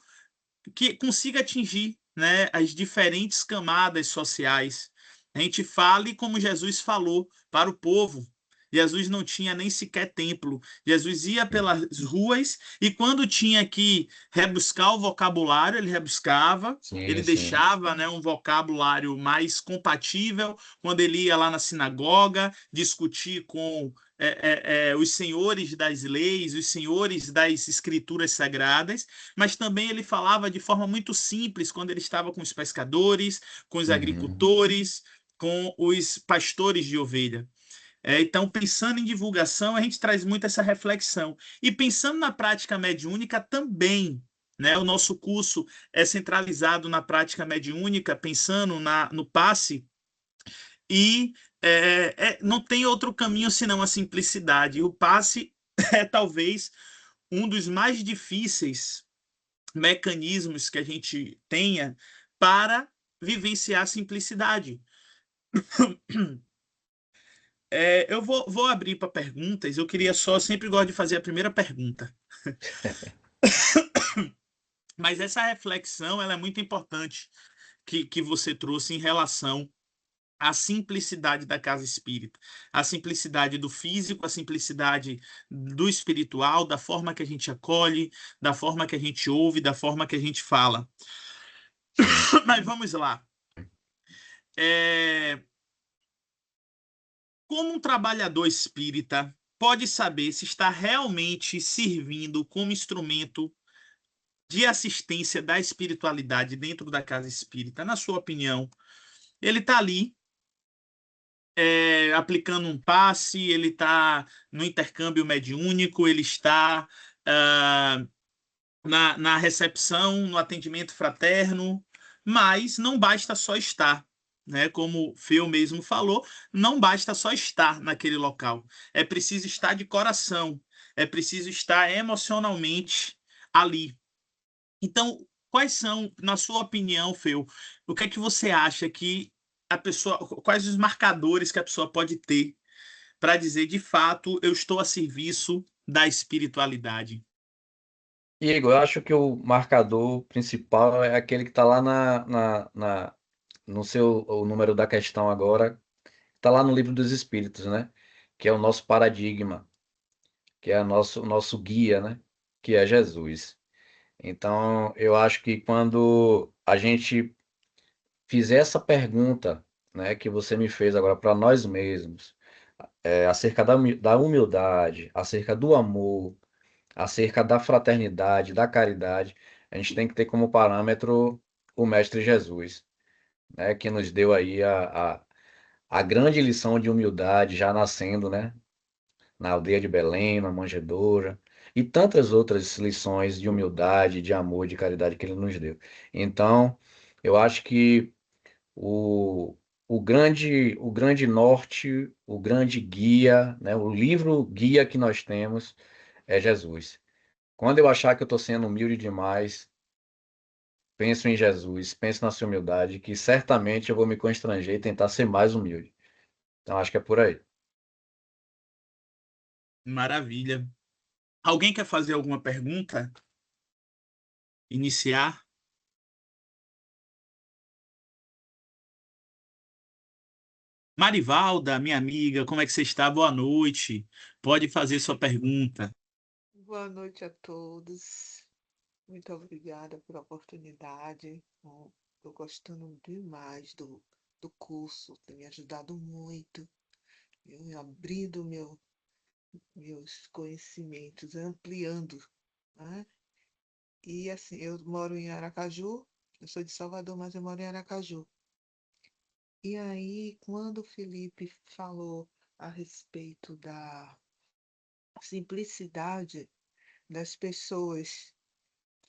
que consiga atingir, né, as diferentes camadas sociais. A gente fale como Jesus falou para o povo. Jesus não tinha nem sequer templo. Jesus ia pelas ruas e quando tinha que rebuscar o vocabulário, ele rebuscava, ele Sim, sim. deixava, né, um vocabulário mais compatível quando ele ia lá na sinagoga discutir com os senhores das leis, os senhores das escrituras sagradas, mas também ele falava de forma muito simples quando ele estava com os pescadores, com os Uhum. agricultores, com os pastores de ovelha. Então, pensando em divulgação, a gente traz muito essa reflexão. E pensando na prática mediúnica também, né? O nosso curso é centralizado na prática mediúnica, pensando no passe, e não tem outro caminho senão a simplicidade. O passe é talvez um dos mais difíceis mecanismos que a gente tenha para vivenciar a simplicidade. Eu vou abrir para perguntas. Eu queria só, sempre gosto de fazer a primeira pergunta, mas essa reflexão ela é muito importante que você trouxe em relação à simplicidade da casa espírita, a simplicidade do físico, a simplicidade do espiritual, da forma que a gente acolhe, da forma que a gente ouve, da forma que a gente fala. Sim. Mas vamos lá. É, Como um trabalhador espírita pode saber se está realmente servindo como instrumento de assistência da espiritualidade dentro da casa espírita? Na sua opinião, ele está ali. aplicando um passe, ele está no intercâmbio mediúnico, ele está ah, na recepção, no atendimento fraterno, mas não basta só estar, né? Como o Feu mesmo falou, não basta só estar naquele local. É preciso estar de coração, é preciso estar emocionalmente ali. Então, quais são, na sua opinião, Feu, o que é que você acha que a pessoa, quais os marcadores que a pessoa pode ter para dizer, de fato, eu estou a serviço da espiritualidade? Igor, eu acho que o marcador principal é aquele que está lá no seu o número da questão agora, está lá no livro dos Espíritos, né? Que é o nosso paradigma, que é o nosso guia, né? Que é Jesus. Então, eu acho que quando a gente fizer essa pergunta, né, que você me fez agora para nós mesmos, acerca da humildade, acerca do amor, acerca da fraternidade, da caridade, a gente tem que ter como parâmetro o Mestre Jesus, né, que nos deu aí a grande lição de humildade, já nascendo, né, na aldeia de Belém, na manjedoura, e tantas outras lições de humildade, de amor, de caridade que ele nos deu. Então, eu acho que o, o grande norte, o grande guia, né, o livro guia que nós temos é Jesus. Quando eu achar que eu estou sendo humilde demais, penso em Jesus, penso na sua humildade, que certamente eu vou me constranger e tentar ser mais humilde. Então, acho que é por aí. Maravilha. Alguém quer fazer alguma pergunta? Iniciar? Marivalda, minha amiga, como é que você está? Boa noite. Pode fazer sua pergunta. Boa noite a todos. Muito obrigada pela oportunidade. Estou gostando demais do curso, tem me ajudado muito, abrindo meus conhecimentos, ampliando, né? E assim, eu moro em Aracaju, eu sou de Salvador, mas eu moro em Aracaju. E aí, quando o Felipe falou a respeito da simplicidade das pessoas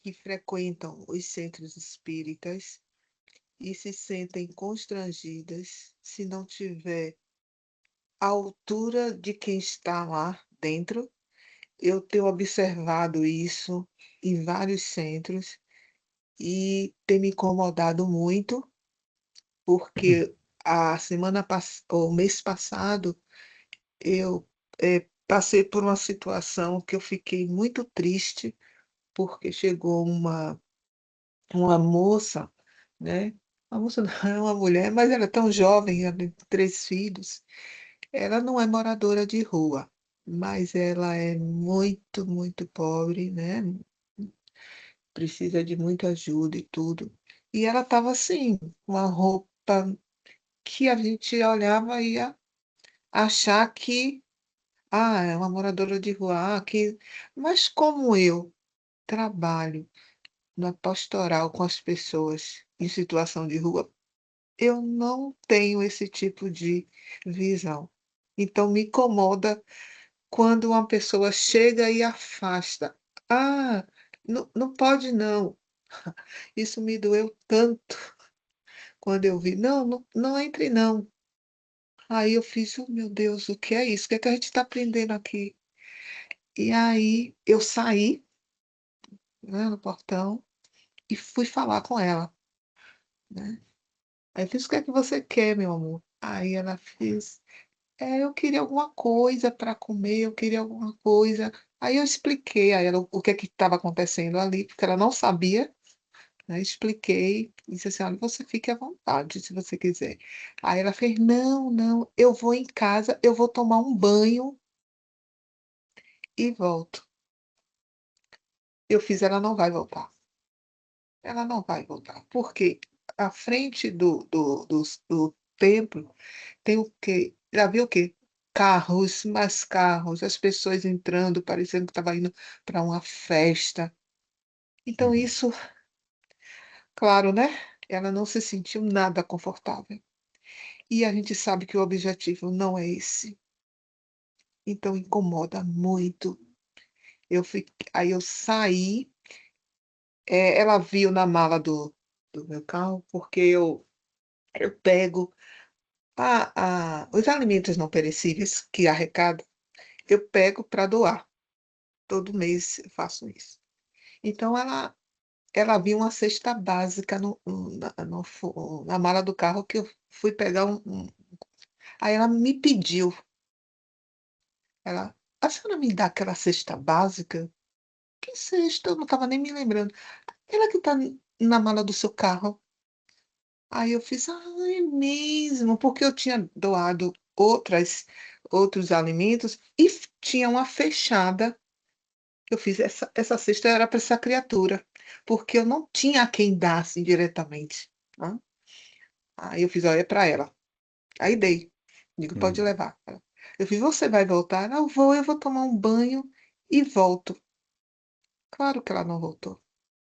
que frequentam os centros espíritas e se sentem constrangidas se não tiver a altura de quem está lá dentro. Eu tenho observado isso em vários centros e tem me incomodado muito, porque o mês passado eu passei por uma situação que eu fiquei muito triste, porque chegou uma moça, né? Uma moça não, é uma mulher, mas ela é tão jovem, ela tem 3 filhos. Ela não é moradora de rua, mas ela é muito, muito pobre, né? Precisa de muita ajuda e tudo. E ela estava assim, uma roupa que a gente olhava e ia achar que, é uma moradora de rua, Mas como eu trabalho na pastoral com as pessoas em situação de rua, eu não tenho esse tipo de visão. Então, me incomoda quando uma pessoa chega e afasta. Ah, não, não pode não. Isso me doeu tanto quando eu vi. Não, não, não entre não. Aí eu fiz, oh, meu Deus, o que é isso? O que é que a gente está aprendendo aqui? E aí eu saí, né, no portão e fui falar com ela, né? Aí eu fiz, o que é que você quer, meu amor? Aí ela fez, eu queria alguma coisa para comer, eu queria alguma coisa. Aí eu expliquei a ela o que é que estava acontecendo ali, porque ela não sabia, né? Expliquei, disse assim, olha, você fique à vontade, se você quiser. Aí ela fez, não, não, eu vou em casa, eu vou tomar um banho e volto. Eu fiz, ela não vai voltar. Ela não vai voltar, porque à frente do templo tem o quê? Já viu o quê? Carros, mais carros, as pessoas entrando, parecendo que estava indo para uma festa. Então, Uhum. isso, claro, né? Ela não se sentiu nada confortável. e a gente sabe que o objetivo não é esse. Então incomoda muito. Aí eu saí, ela viu na mala do meu carro, porque eu pego os alimentos não perecíveis que arrecado, eu pego para doar. Todo mês eu faço isso. Então ela viu uma cesta básica na mala do carro que eu fui pegar Aí ela me pediu, a senhora me dá aquela cesta básica? Que cesta? Eu não estava nem me lembrando. Aquela que está na mala do seu carro. Aí eu fiz, é mesmo, porque eu tinha doado outros alimentos e tinha uma fechada. Eu fiz essa cesta era para essa criatura, porque eu não tinha a quem dar assim diretamente, né? Aí eu fiz, olha, é para ela. Aí dei. Digo, pode Hum. levar. Eu fiz, você vai voltar? Ela, eu vou tomar um banho e volto. Claro que ela não voltou,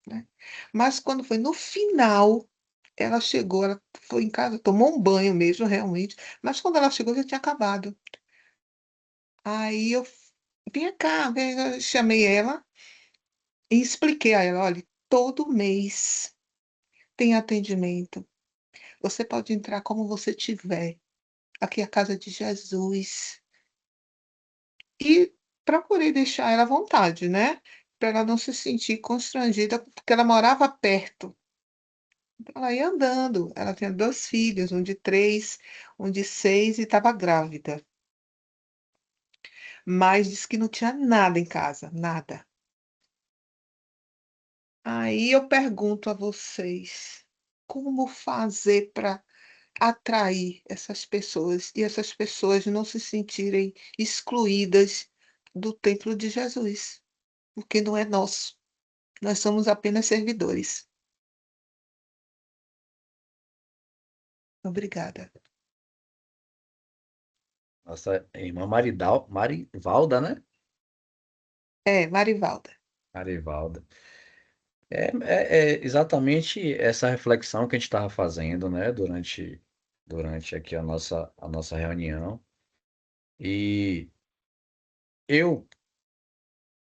né? Mas quando foi no final, ela chegou, ela foi em casa, tomou um banho mesmo, realmente. Mas quando ela chegou, já tinha acabado. Aí eu, vinha cá, eu chamei ela e expliquei a ela, olha, todo mês tem atendimento. Você pode entrar como você tiver. Aqui é a casa de Jesus. E procurei deixar ela à vontade, né? Para ela não se sentir constrangida, porque ela morava perto. Então, ela ia andando. Ela tinha 2 filhos, um de 3, um de 6 e estava grávida. Mas disse que não tinha nada em casa, nada. Aí eu pergunto a vocês, como fazer para atrair essas pessoas e essas pessoas não se sentirem excluídas do templo de Jesus, porque não é nosso. Nós somos apenas servidores. Obrigada. Nossa irmã Marivalda, né? É, Marivalda. Marivalda. É exatamente essa reflexão que a gente estava fazendo, né, durante aqui a nossa reunião. E eu,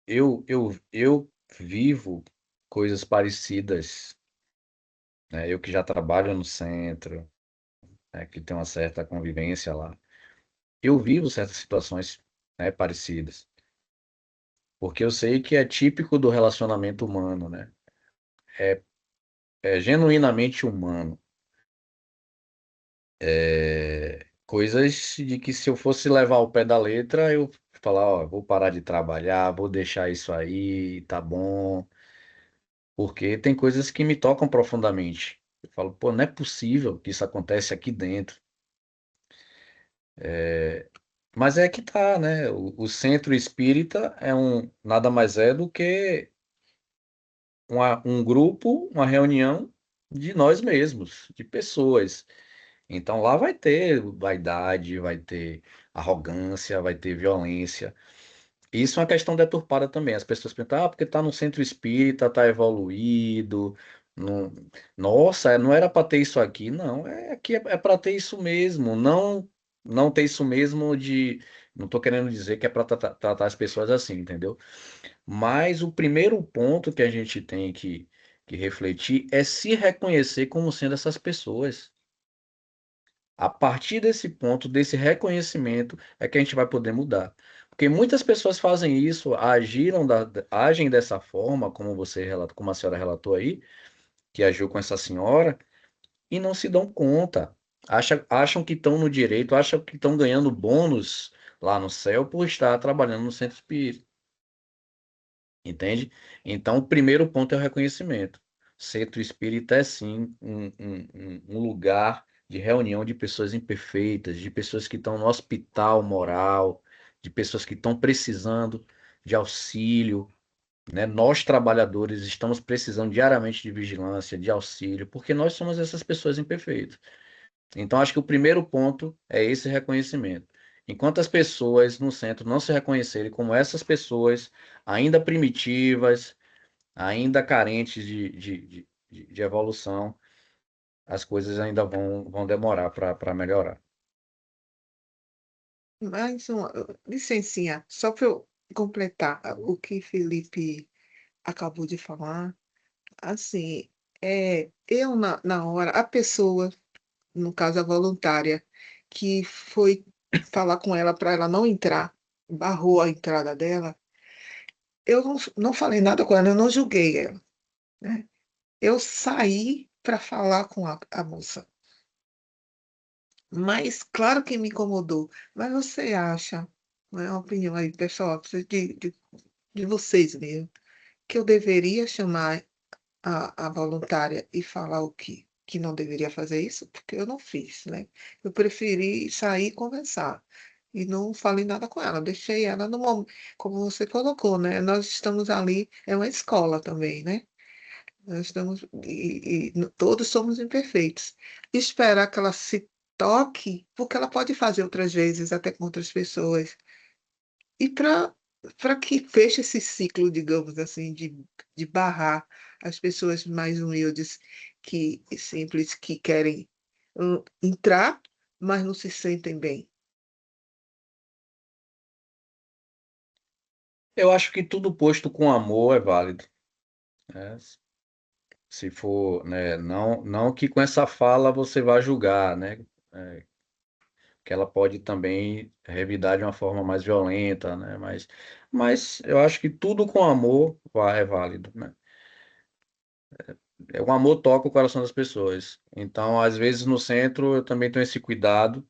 eu vivo coisas parecidas, né? Eu que já trabalho no centro, né, que tem uma certa convivência lá. Eu vivo certas situações, né, parecidas, porque eu sei que é típico do relacionamento humano, né? É genuinamente humano. Coisas de que se eu fosse levar ao pé da letra, eu falar, ó, vou parar de trabalhar, vou deixar isso aí, tá bom, porque tem coisas que me tocam profundamente. Eu falo, pô, não é possível que isso acontece aqui dentro. Mas é que tá, né? O centro espírita nada mais é do que um grupo, uma reunião de nós mesmos, de pessoas. Então lá vai ter vaidade, vai ter arrogância, vai ter violência. Isso é uma questão deturpada também. As pessoas pensam, porque está no centro espírita, está evoluído. Não... Nossa, não era para ter isso aqui. Não, aqui é para ter isso mesmo. Não, não ter isso mesmo de. Não estou querendo dizer que é para tratar as pessoas assim, entendeu? Mas o primeiro ponto que a gente tem que refletir é se reconhecer como sendo essas pessoas. A partir desse ponto, desse reconhecimento, é que a gente vai poder mudar. Porque muitas pessoas fazem isso, agem dessa forma, como como a senhora relatou aí, que agiu com essa senhora, e não se dão conta. Acham que estão no direito, acham que estão ganhando bônus lá no céu por estar trabalhando no centro espírita. Entende? Então, o primeiro ponto é o reconhecimento. Centro espírita é sim um lugar de reunião de pessoas imperfeitas, de pessoas que estão no hospital moral, de pessoas que estão precisando de auxílio, né? Nós, trabalhadores, estamos precisando diariamente de vigilância, de auxílio, porque nós somos essas pessoas imperfeitas. Então, acho que o primeiro ponto é esse reconhecimento. Enquanto as pessoas no centro não se reconhecerem como essas pessoas ainda primitivas, ainda carentes de evolução, as coisas ainda vão demorar para melhorar. Mais uma, licencinha, só para eu completar o que Felipe acabou de falar. Assim, eu na hora, a pessoa, no caso a voluntária, que foi falar com ela para ela não entrar, barrou a entrada dela, eu não falei nada com ela, eu não julguei ela, né? Eu saí para falar com a moça. Mas claro que me incomodou. Mas você acha, não é uma opinião aí, pessoal, precisa de vocês mesmo, que eu deveria chamar a voluntária e falar o quê? Que não deveria fazer isso? Porque eu não fiz, né? Eu preferi sair e conversar. E não falei nada com ela, deixei ela no momento, como você colocou, né? Nós estamos ali, é uma escola também, né? Nós estamos, todos somos imperfeitos. Esperar que ela se toque, porque ela pode fazer outras vezes, até com outras pessoas. E para que feche esse ciclo, digamos assim, de barrar as pessoas mais humildes, que simples, que querem entrar, mas não se sentem bem. Eu acho que tudo posto com amor é válido, né? Se for, né, não que com essa fala você vá julgar, né? É, que ela pode também revidar de uma forma mais violenta, né? Mas eu acho que tudo com amor é válido, né? O amor toca o coração das pessoas. Então, às vezes no centro eu também tenho esse cuidado,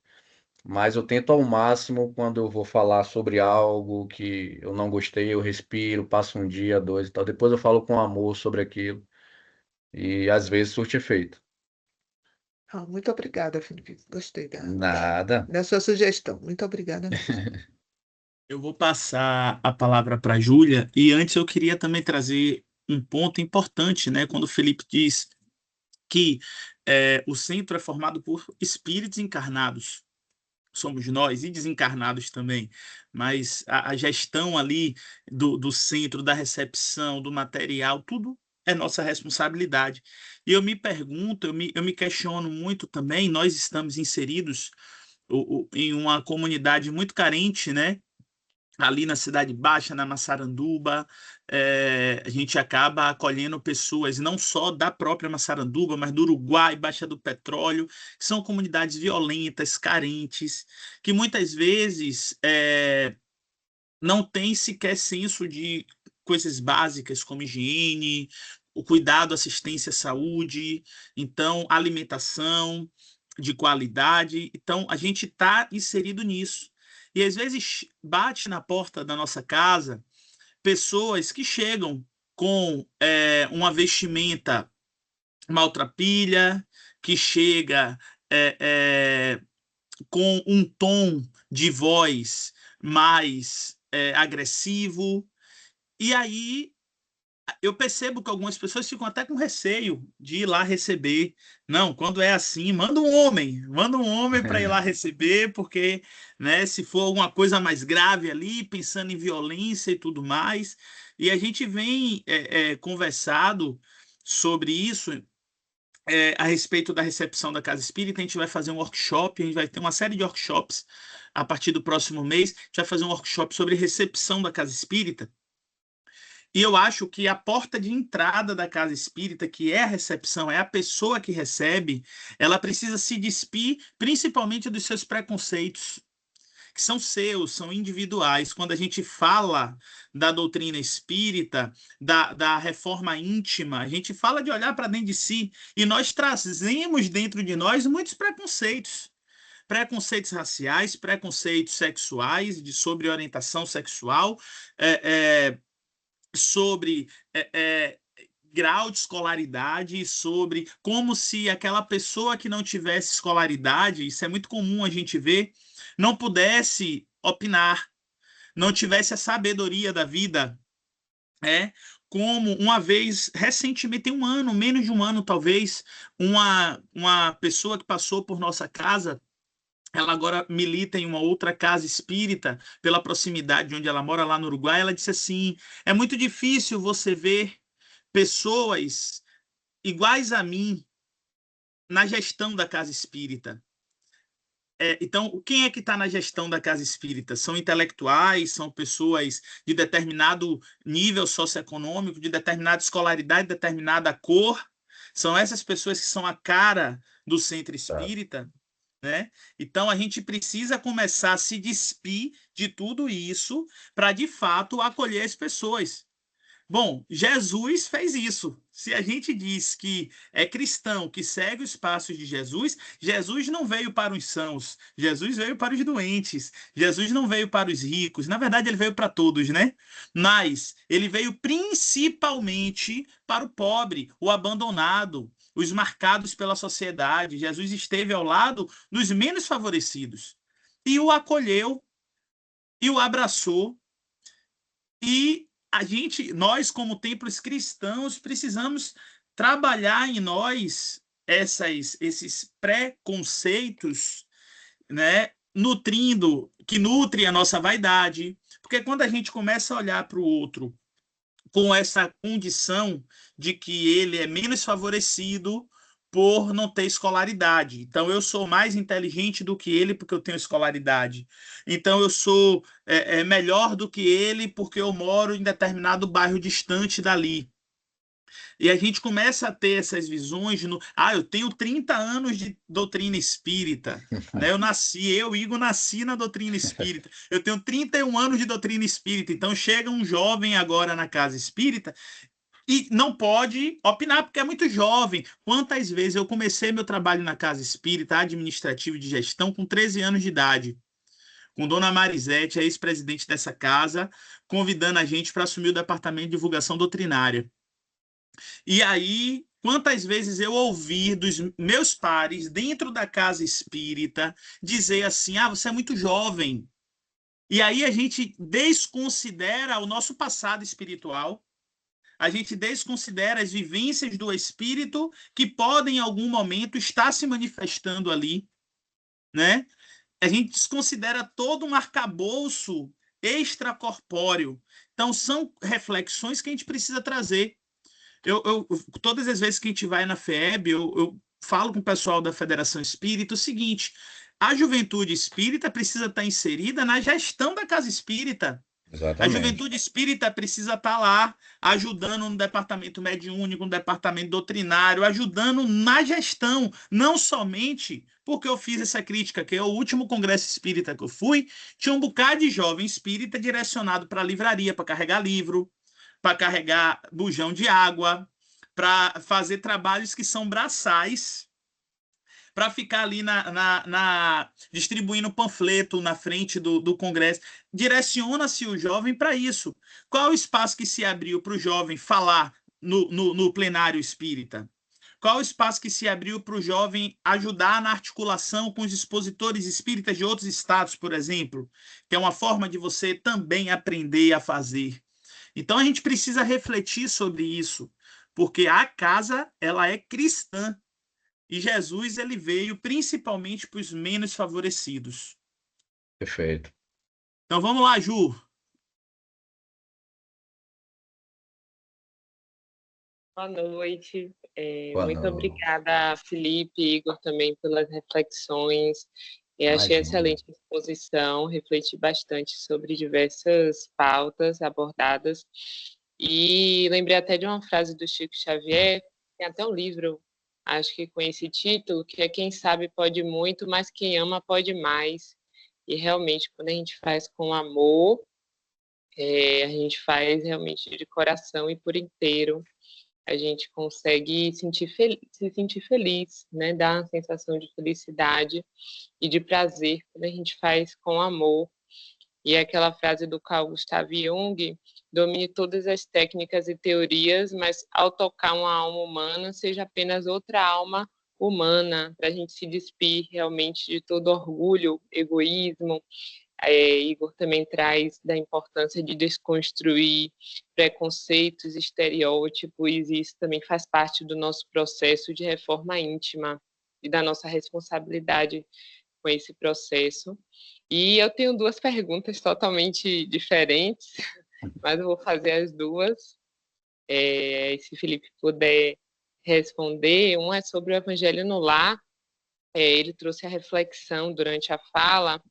mas eu tento ao máximo quando eu vou falar sobre algo que eu não gostei, eu respiro, passo um dia, dois e tal. Depois eu falo com amor sobre aquilo e às vezes surte efeito. Ah, muito obrigada, Felipe. Gostei Nada. da sua sugestão. Muito obrigada mesmo. Eu vou passar a palavra para a Júlia, e antes eu queria também trazer um ponto importante, né? Quando o Felipe diz que o centro é formado por espíritos encarnados, somos nós, e desencarnados também, mas a gestão ali do centro, da recepção, do material, tudo é nossa responsabilidade. E eu me pergunto, eu me questiono muito também, nós estamos inseridos em uma comunidade muito carente, né? Ali na Cidade Baixa, na Massaranduba, a gente acaba acolhendo pessoas não só da própria Massaranduba, mas do Uruguai, Baixa do Petróleo, que são comunidades violentas, carentes, que muitas vezes não têm sequer senso de coisas básicas como higiene, o cuidado, assistência à saúde, então alimentação de qualidade. Então a gente está inserido nisso. E às vezes bate na porta da nossa casa pessoas que chegam com uma vestimenta maltrapilha, que chega é, é, com um tom de voz mais agressivo. E aí eu percebo que algumas pessoas ficam até com receio de ir lá receber. Não, quando é assim, manda um homem para ir lá receber, porque, né, se for alguma coisa mais grave ali, pensando em violência e tudo mais. E a gente vem conversado sobre isso a respeito da recepção da Casa Espírita. A gente vai fazer um workshop, a gente vai ter uma série de workshops a partir do próximo mês. A gente vai fazer um workshop sobre recepção da Casa Espírita. E eu acho que a porta de entrada da casa espírita, que é a recepção, é a pessoa que recebe, ela precisa se despir principalmente dos seus preconceitos, que são seus, são individuais. Quando a gente fala da doutrina espírita, da reforma íntima, a gente fala de olhar para dentro de si, e nós trazemos dentro de nós muitos preconceitos. Preconceitos raciais, preconceitos sexuais, sobre orientação sexual, sobre grau de escolaridade, sobre como se aquela pessoa que não tivesse escolaridade, isso é muito comum a gente ver, não pudesse opinar, não tivesse a sabedoria da vida. Como uma vez, recentemente, tem um ano, menos de um ano talvez, uma pessoa que passou por nossa casa, ela agora milita em uma outra casa espírita, pela proximidade de onde ela mora, lá no Uruguai. Ela disse assim: é muito difícil você ver pessoas iguais a mim na gestão da casa espírita. Então, quem é que está na gestão da casa espírita? São intelectuais, são pessoas de determinado nível socioeconômico, de determinada escolaridade, determinada cor. São essas pessoas que são a cara do centro Tá. espírita, né? Então, a gente precisa começar a se despir de tudo isso para, de fato, acolher as pessoas. Bom, Jesus fez isso. Se a gente diz que é cristão, que segue os passos de Jesus, Jesus não veio para os sãos, Jesus veio para os doentes, Jesus não veio para os ricos, na verdade ele veio para todos, né? Mas ele veio principalmente para o pobre, o abandonado, os marcados pela sociedade. Jesus esteve ao lado dos menos favorecidos e o acolheu e o abraçou e nós, como templos cristãos, precisamos trabalhar em nós esses preconceitos, né, que nutrem a nossa vaidade. Porque quando a gente começa a olhar para o outro com essa condição de que ele é menos favorecido por não ter escolaridade. Então, eu sou mais inteligente do que ele porque eu tenho escolaridade. Então, eu sou melhor do que ele porque eu moro em determinado bairro distante dali. E a gente começa a ter essas visões eu tenho 30 anos de doutrina espírita, né? Igor, nasci na doutrina espírita. Eu tenho 31 anos de doutrina espírita. Então chega um jovem agora na casa espírita e não pode opinar porque é muito jovem. Quantas vezes eu comecei meu trabalho na casa espírita, administrativo de gestão, com 13 anos de idade, com Dona Marisete, a ex-presidente dessa casa, convidando a gente para assumir o departamento de divulgação doutrinária. E aí, quantas vezes eu ouvi dos meus pares dentro da casa espírita dizer assim: você é muito jovem. E aí a gente desconsidera o nosso passado espiritual, a gente desconsidera as vivências do espírito que podem, em algum momento, estar se manifestando ali, né? A gente desconsidera todo um arcabouço extracorpóreo. Então, são reflexões que a gente precisa trazer. Todas as vezes que a gente vai na FEB, eu falo com o pessoal da Federação Espírita o seguinte: a juventude espírita precisa estar inserida na gestão da casa espírita. A Exatamente. juventude espírita precisa estar lá, ajudando no departamento mediúnico, no departamento doutrinário, ajudando na gestão, não somente porque eu fiz essa crítica, que é o último congresso espírita que eu fui, tinha um bocado de jovem espírita direcionado para a livraria, para carregar livro, para carregar bujão de água, para fazer trabalhos que são braçais, para ficar ali distribuindo panfleto na frente do Congresso. Direciona-se o jovem para isso. Qual o espaço que se abriu para o jovem falar no plenário espírita? Qual o espaço que se abriu para o jovem ajudar na articulação com os expositores espíritas de outros estados, por exemplo? Que é uma forma de você também aprender a fazer. Então, a gente precisa refletir sobre isso, porque a casa ela é cristã. E Jesus ele veio principalmente para os menos favorecidos. Perfeito. Então vamos lá, Ju. Boa noite. Boa Muito noite. obrigada, Felipe e Igor, também pelas reflexões. Eu achei Imagina. excelente a exposição, refleti bastante sobre diversas pautas abordadas e lembrei até de uma frase do Chico Xavier, tem até um livro, acho que com esse título, que é quem sabe pode muito, mas quem ama pode mais. E realmente, quando a gente faz com amor, a gente faz realmente de coração e por inteiro, a gente consegue se sentir feliz, né? Dá uma sensação de felicidade e de prazer quando a gente faz com amor. E aquela frase do Carl Gustav Jung: domine todas as técnicas e teorias, mas ao tocar uma alma humana, seja apenas outra alma humana, para a gente se despir realmente de todo orgulho, egoísmo. Igor também traz da importância de desconstruir preconceitos, estereótipos, e isso também faz parte do nosso processo de reforma íntima e da nossa responsabilidade com esse processo. E eu tenho duas perguntas totalmente diferentes, mas eu vou fazer as duas. Se Felipe puder responder. Um é sobre o Evangelho no Lar. Ele trouxe a reflexão durante a fala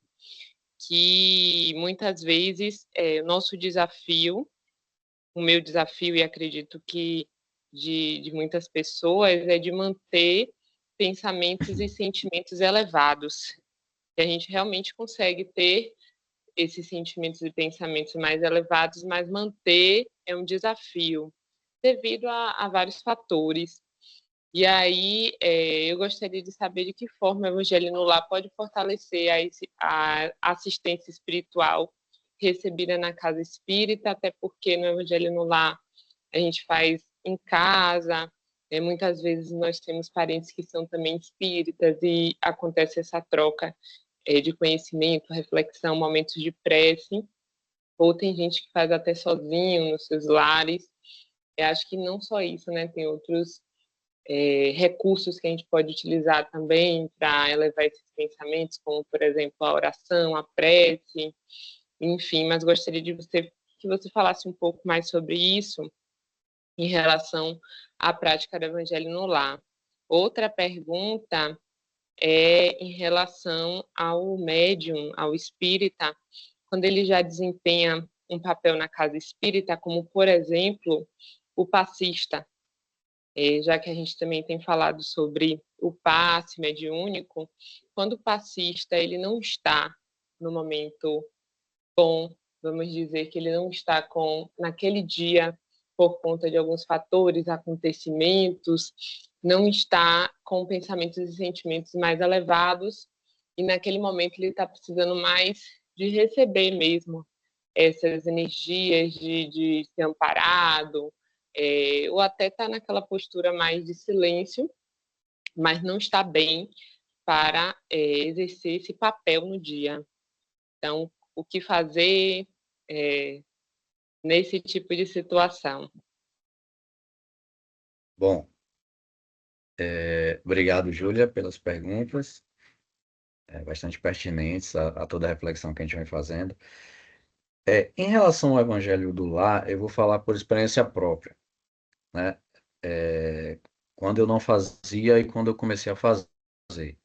que muitas vezes o nosso desafio, o meu desafio, e acredito que de muitas pessoas, é de manter pensamentos e sentimentos elevados. Que a gente realmente consegue ter esses sentimentos e pensamentos mais elevados, mas manter é um desafio, devido a vários fatores. E aí, eu gostaria de saber de que forma o Evangelho no Lar pode fortalecer a assistência espiritual recebida na casa espírita, até porque no Evangelho no Lar a gente faz em casa, muitas vezes nós temos parentes que são também espíritas e acontece essa troca de conhecimento, reflexão, momentos de prece, ou tem gente que faz até sozinho nos seus lares. Eu acho que não só isso, né? Tem outros recursos que a gente pode utilizar também para elevar esses pensamentos, como, por exemplo, a oração, a prece, enfim, mas gostaria que você falasse um pouco mais sobre isso em relação à prática do Evangelho no Lar. Outra pergunta é em relação ao médium, ao espírita, quando ele já desempenha um papel na casa espírita, como, por exemplo, o passista, já que a gente também tem falado sobre o passe mediúnico, quando o passista ele não está no momento bom, vamos dizer que ele não está naquele dia, por conta de alguns fatores, acontecimentos, não está com pensamentos e sentimentos mais elevados, e naquele momento ele está precisando mais de receber mesmo essas energias de ser amparado, ou até está naquela postura mais de silêncio, mas não está bem para exercer esse papel no dia. Então, o que fazer nesse tipo de situação? Bom, obrigado, Júlia, pelas perguntas, bastante pertinentes a toda a reflexão que a gente vem fazendo. Em relação ao Evangelho do Lar, eu vou falar por experiência própria, né? Quando eu não fazia e quando eu comecei a fazer.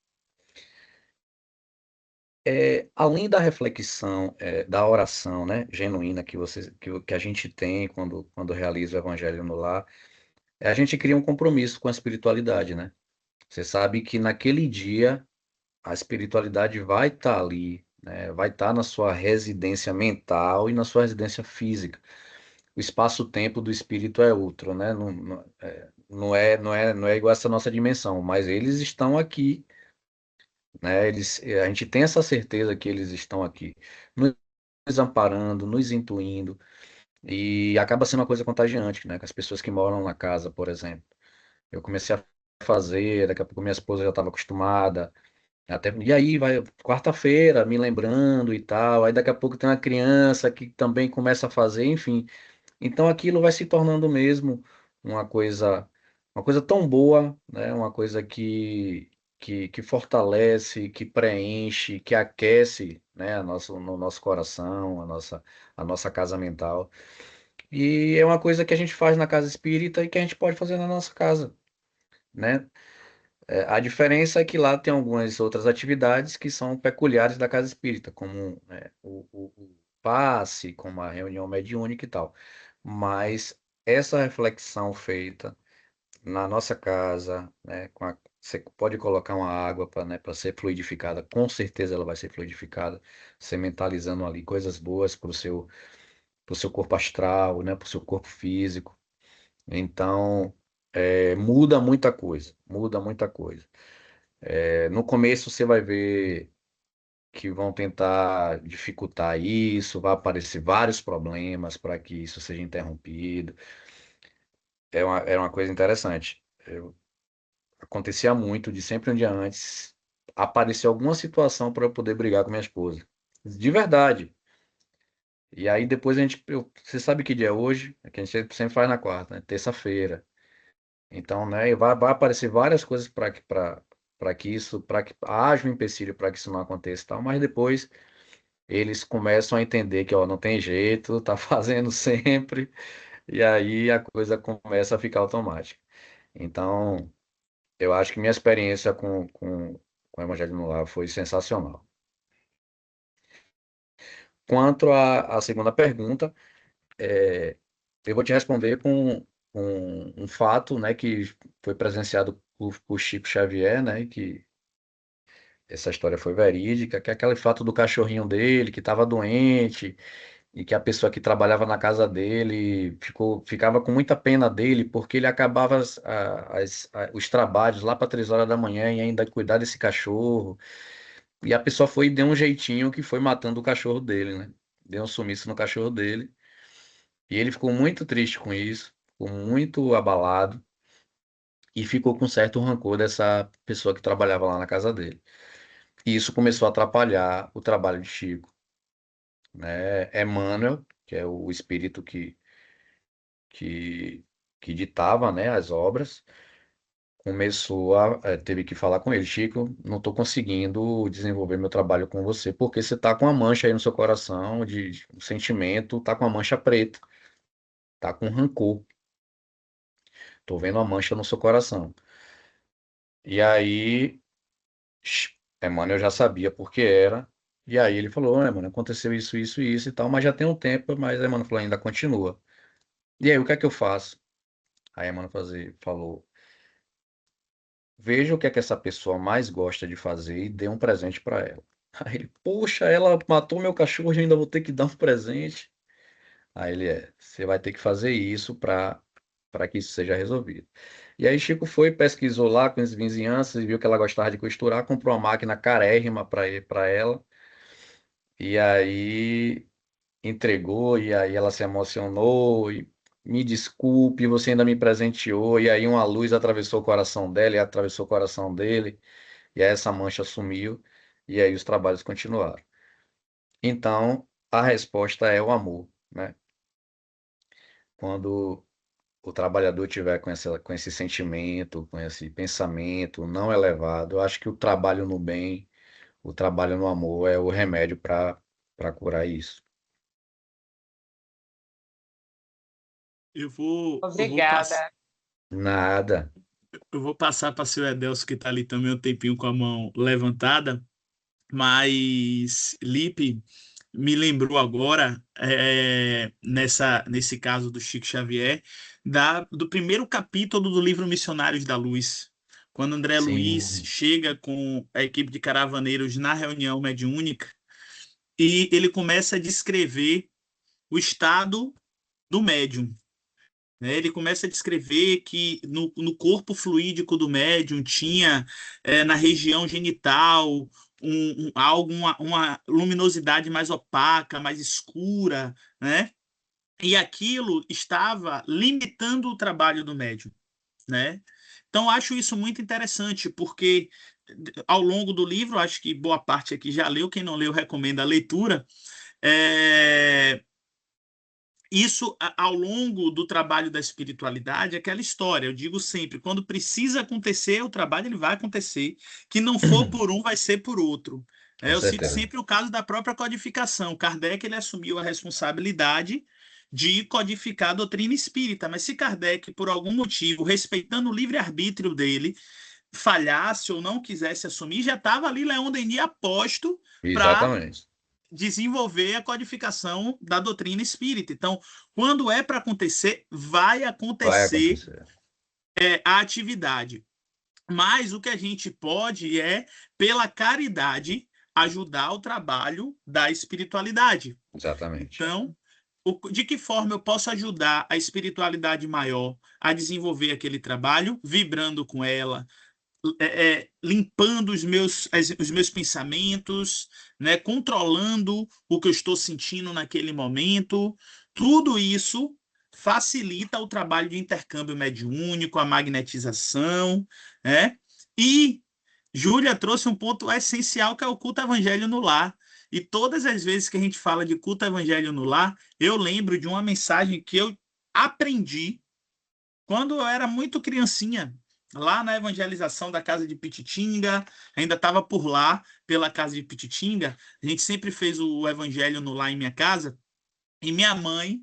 Além da reflexão, da oração, né, genuína que a gente tem quando realiza o Evangelho no Lar, a gente cria um compromisso com a espiritualidade, né? Você sabe que naquele dia a espiritualidade vai estar ali, né? Vai estar na sua residência mental e na sua residência física. O espaço-tempo do espírito é outro, né? Não é igual essa nossa dimensão, mas eles estão aqui, né? A gente tem essa certeza que eles estão aqui, nos amparando, nos intuindo, e acaba sendo uma coisa contagiante, né? Com as pessoas que moram na casa, por exemplo. Eu comecei a fazer, daqui a pouco minha esposa já estava acostumada, e aí vai quarta-feira, me lembrando e tal, aí daqui a pouco tem uma criança que também começa a fazer, enfim. Então aquilo vai se tornando mesmo uma coisa, uma coisa tão boa, né? Uma coisa que fortalece, que preenche, que aquece, né? No nosso coração, a nossa casa mental. E é uma coisa que a gente faz na casa espírita e que a gente pode fazer na nossa casa, né? A diferença é que lá tem algumas outras atividades que são peculiares da casa espírita, como o passe, como a reunião mediúnica e tal. Mas essa reflexão feita na nossa casa, né, você pode colocar uma água para, né, para ser fluidificada, com certeza ela vai ser fluidificada, você mentalizando ali coisas boas para o seu corpo astral, né, para o seu corpo físico. Então, muda muita coisa, muda muita coisa. No começo você vai ver que vão tentar dificultar isso, vai aparecer vários problemas para que isso seja interrompido. É uma coisa interessante. Acontecia muito de sempre um dia antes aparecer alguma situação para eu poder brigar com minha esposa. De verdade. E aí depois você sabe que dia é hoje? É que a gente sempre faz na quarta, né? Terça-feira. Então, né, vai aparecer várias coisas para que haja um empecilho para que isso não aconteça e tal, mas depois eles começam a entender que, ó, não tem jeito, tá fazendo sempre, e aí a coisa começa a ficar automática. Então, eu acho que minha experiência com o Evangelho no Lar foi sensacional. Quanto à segunda pergunta, eu vou te responder com um fato, né, que foi presenciado por Chico Xavier, né, que essa história foi verídica, que é aquele fato do cachorrinho dele que estava doente e que a pessoa que trabalhava na casa dele ficava com muita pena dele porque ele acabava os trabalhos lá para 3 horas da manhã e ainda cuidar desse cachorro. E a pessoa foi e deu um jeitinho que foi matando o cachorro dele, né? Deu um sumiço no cachorro dele. E ele ficou muito triste com isso, ficou muito abalado e ficou com certo rancor dessa pessoa que trabalhava lá na casa dele. E isso começou a atrapalhar o trabalho de Chico, né? Emmanuel, que é o espírito que, que ditava, né, as obras, teve que falar com ele, Chico, não estou conseguindo desenvolver meu trabalho com você, porque você está com uma mancha aí no seu coração, de um sentimento, está com uma mancha preta, está com rancor, estou vendo uma mancha no seu coração. E aí, Emmanuel já sabia por que era, e aí ele falou, mano, aconteceu isso, isso e isso e tal, mas já tem um tempo, mas Emmanuel falou, ainda continua. E aí, o que é que eu faço? Aí Emmanuel falou, veja o que é que essa pessoa mais gosta de fazer e dê um presente para ela. Aí ele, poxa, ela matou meu cachorro e ainda vou ter que dar um presente. Aí ele, você vai ter que fazer isso para que isso seja resolvido. E aí Chico foi, pesquisou lá com as vizinhanças, viu que ela gostava de costurar, comprou uma máquina carérrima para ela. E aí entregou, e aí ela se emocionou, e me desculpe, você ainda me presenteou, e aí uma luz atravessou o coração dela e atravessou o coração dele. E aí essa mancha sumiu e aí os trabalhos continuaram. Então, a resposta é o amor, né? Quando o trabalhador tiver com esse sentimento, com esse pensamento não elevado, eu acho que o trabalho no bem, o trabalho no amor é o remédio para curar isso. Obrigada. Nada. Eu vou passar para o seu Edelso, que está ali também um tempinho com a mão levantada, mas Lipe me lembrou agora, nesse caso do Chico Xavier, do primeiro capítulo do livro Missionários da Luz, quando André Luiz Sim, chega com a equipe de caravaneiros na reunião mediúnica e ele começa a descrever o estado do médium, né? Ele começa a descrever que no corpo fluídico do médium tinha, na região genital, uma luminosidade mais opaca, mais escura, né? E aquilo estava limitando o trabalho do médium, né? Então, acho isso muito interessante, porque ao longo do livro, acho que boa parte aqui já leu, quem não leu, recomendo a leitura. É, isso ao longo do trabalho da espiritualidade, é aquela história, eu digo sempre, quando precisa acontecer, o trabalho ele vai acontecer, que não for por um, vai ser por outro. com Eu cito certeza. sempre o caso da própria codificação. Kardec ele assumiu a responsabilidade de codificar a doutrina espírita, mas se Kardec, por algum motivo, respeitando o livre-arbítrio dele, falhasse ou não quisesse assumir, já estava ali Leon Denis aposto para Exatamente. desenvolver a codificação da doutrina espírita. Então, quando é para acontecer, vai Vai acontecer acontecer. a atividade. Mas o que a gente pode é, pela caridade, ajudar o trabalho da espiritualidade. Exatamente. Então, de que forma eu posso ajudar a espiritualidade maior a desenvolver aquele trabalho, vibrando com ela, limpando os meus pensamentos, né, controlando o que eu estou sentindo naquele momento. Tudo isso facilita o trabalho de intercâmbio mediúnico, a magnetização, né? E Júlia trouxe um ponto essencial que é o culto evangelho no lar. E todas as vezes que a gente fala de culto evangelho no lar, eu lembro de uma mensagem que eu aprendi quando eu era muito criancinha, lá na evangelização da casa de Pititinga, ainda estava por lá, pela casa de Pititinga, a gente sempre fez o evangelho no lar em minha casa, e minha mãe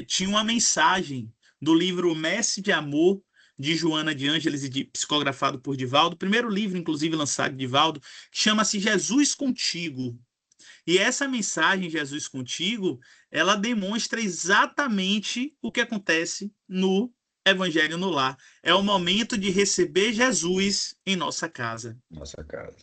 tinha uma mensagem do livro Messe de Amor, de Joana de Ângeles e psicografado por Divaldo, o primeiro livro, inclusive, lançado de Divaldo, que chama-se Jesus Contigo. E essa mensagem, Jesus Contigo, ela demonstra exatamente o que acontece no Evangelho no Lar. É o momento de receber Jesus em nossa casa. Nossa casa.